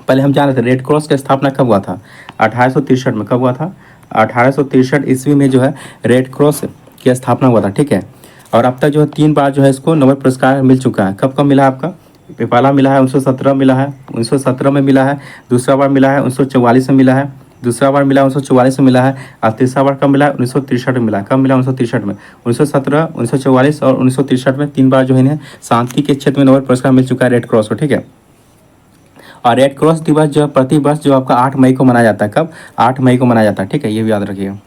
पहले हम जान रहे थे रेड क्रॉस की स्थापना कब हुआ था? 1863 में। कब हुआ था? 1863 ईस्वी में जो है रेड क्रॉस की स्थापना हुआ था, ठीक है। और अब तक जो है 3 बार जो है इसको नोबेल पुरस्कार मिल चुका है। कब कब मिला है आपका? पहला मिला है 1917 मिला है, 1917 में मिला है। दूसरा बार मिला है 1944 में मिला है। दूसरा बार मिला 1944 में मिला है। और तीसरा बार कब मिला है? 1963 में मिला है। कब मिला? 1963 में। 1917, 1944 और 1963 में 3 बार जो है इन्हें शांति के क्षेत्र में नोबेल पुरस्कार मिल चुका है रेड क्रॉस को, ठीक है। और रेड क्रॉस दिवस जो है प्रति वर्ष जो आपका 8 मई को मनाया जाता है। कब? 8 मई को मनाया जाता है, ठीक है, ये भी याद रखिएगा।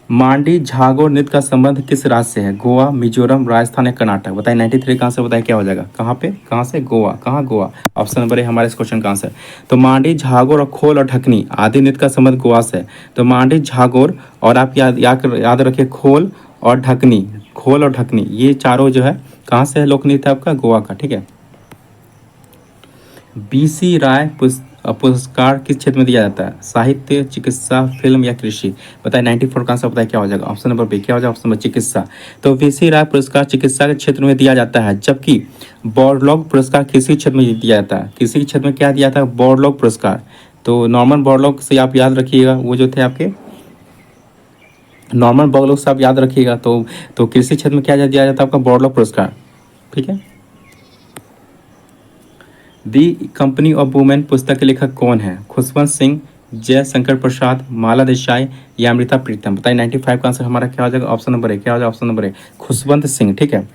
मांडी झागोर नृत्य का संबंध किस राज्य से है? गोवा, मिजोरम, राजस्थान या कर्नाटक? बताइए 93 का आंसर बताइए क्या हो जाएगा? कहाँ पे? कहाँ से? गोवा। कहाँ? गोवा। ऑप्शन नंबर है हमारे इस क्वेश्चन का आंसर। तो मांडी झागोर और खोल और ढकनी आदि नृत्य का संबंध गोवा से है। तो मांडी झागोर और आप याद रखिए खोल और ढकनी, खोल और ढकनी ये चारों जो है कहाँ से है? लोक नृत्य आपका गोवा का, ठीक है। बीसी राय पुरस्कार किस क्षेत्र में दिया जाता है? साहित्य, चिकित्सा, फिल्म या कृषि? बताइए 94 का आंसर बताइए क्या हो जाएगा? ऑप्शन नंबर बी, क्या हो जाएगा? ऑप्शन नंबर चिकित्सा। तो बीसी राय पुरस्कार चिकित्सा के क्षेत्र में दिया जाता है, जबकि बॉरलॉग पुरस्कार किसी क्षेत्र में दिया जाता है? किसी क्षेत्र में क्या दिया जाता है? बॉरलॉग पुरस्कार। तो नॉर्मन बॉरलॉग से आप याद रखिएगा, वो जो थे आपके नॉर्मन बॉरलॉग से आप याद रखिएगा। तो कृषि क्षेत्र में क्या दिया जाता है? आपका बॉरलॉग पुरस्कार, ठीक है। दी कंपनी ऑफ वुमेन पुस्तक के लेखक कौन है? खुशवंत सिंह, जय शंकर प्रसाद, माला देसाई या अमृता प्रीतम? बताइए 95 का आंसर हमारा क्या हो जाएगा? ऑप्शन नंबर ए, क्या हो जाएगा? Option number A, Khushwant Singh, ठीक है।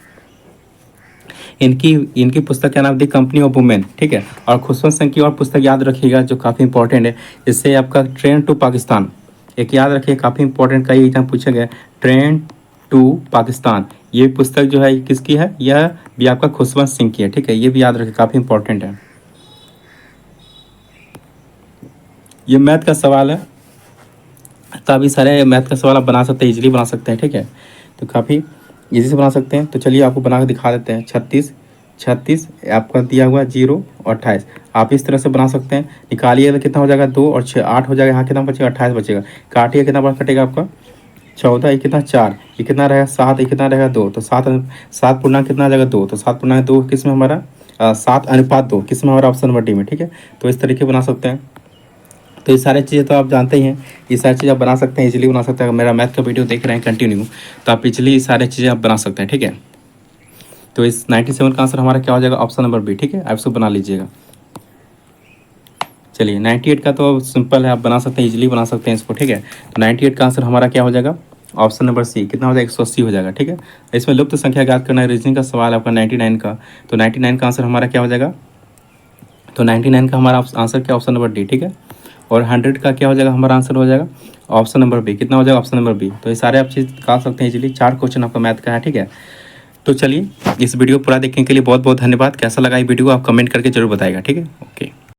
इनकी पुस्तक का नाम दी कंपनी ऑफ वुमेन, ठीक है। और खुशवंत सिंह की और पुस्तक याद रखिएगा जो काफ़ी इंपॉर्टेंट है, इससे आपका ट्रेन टू पाकिस्तान, एक याद रखिए काफ़ी इंपॉर्टेंट, कई एग्जाम पूछे गए। ट्रेन टू पाकिस्तान ये पुस्तक जो है किसकी है? यह भी आपका खुशवंत सिंह की है, ठीक है, ये भी याद रखिए काफ़ी इंपॉर्टेंट है। ये मैथ का सवाल है, काफ़ी सारे मैथ का सवाल आप बना सकते हैं, इजीली बना सकते हैं, ठीक है। तो काफ़ी इजी से बना सकते हैं। तो चलिए आपको बना के दिखा देते हैं। 36 36 आपका दिया हुआ 0 और 28 आप इस तरह से बना सकते हैं। निकालिए तो कितना हो जाएगा? 2 और 6 8 हो जाएगा। यहाँ कितना बचेगा? 28 बचेगा। काटिए कितना बार कटेगा आपका? 14, ये कितना 4, ये कितना रहेगा 7, ये कितना रहेगा 2, तो 7 पूर्णांक कितना आ जाएगा? 2, तो 7 पूर्णांक 2 किस में हमारा 7:2 किस में हमारा? ऑप्शन नंबर डी में, ठीक है। तो इस तरीके बना सकते हैं। तो ये सारी चीज़ें तो आप जानते ही हैं, ये सारी चीज़ आप बना सकते हैं, इजीली बना सकते हैं। अगर मेरा मैथ का वीडियो देख रहे हैं कंटिन्यू तो आप इजीली ये सारी चीज़ें आप बना सकते हैं, ठीक है। तो इस 97 का आंसर हमारा क्या हो जाएगा? ऑप्शन नंबर बी, ठीक है, आप इसको बना लीजिएगा। चलिए 98 का तो सिंपल है, आप बना सकते हैं, इजीली बना सकते हैं इसको, ठीक है। तो 98 का आंसर हमारा क्या हो जाएगा? ऑप्शन नंबर सी, कितना हो जाएगा? 180 हो जाएगा, ठीक है। इसमें लुप्त संख्या ज्ञात करना है, रीजनिंग का सवाल है आपका 99 का। तो 99 का आंसर हमारा क्या हो जाएगा? तो 99 का हमारा आंसर क्या? ऑप्शन नंबर डी, ठीक है। और 100 का क्या हो जाएगा? हमारा आंसर हो जाएगा ऑप्शन नंबर बी, कितना हो जाएगा? Option number B. तो ये सारे आप चीज़ निकाल सकते हैं इजीली। 4 क्वेश्चन आपका मैथ का है, ठीक है। तो चलिए इस वीडियो पूरा देखने के लिए बहुत बहुत धन्यवाद। कैसा लगा ये वीडियो आप कमेंट करके जरूर बताएगा, ठीक है। ओके।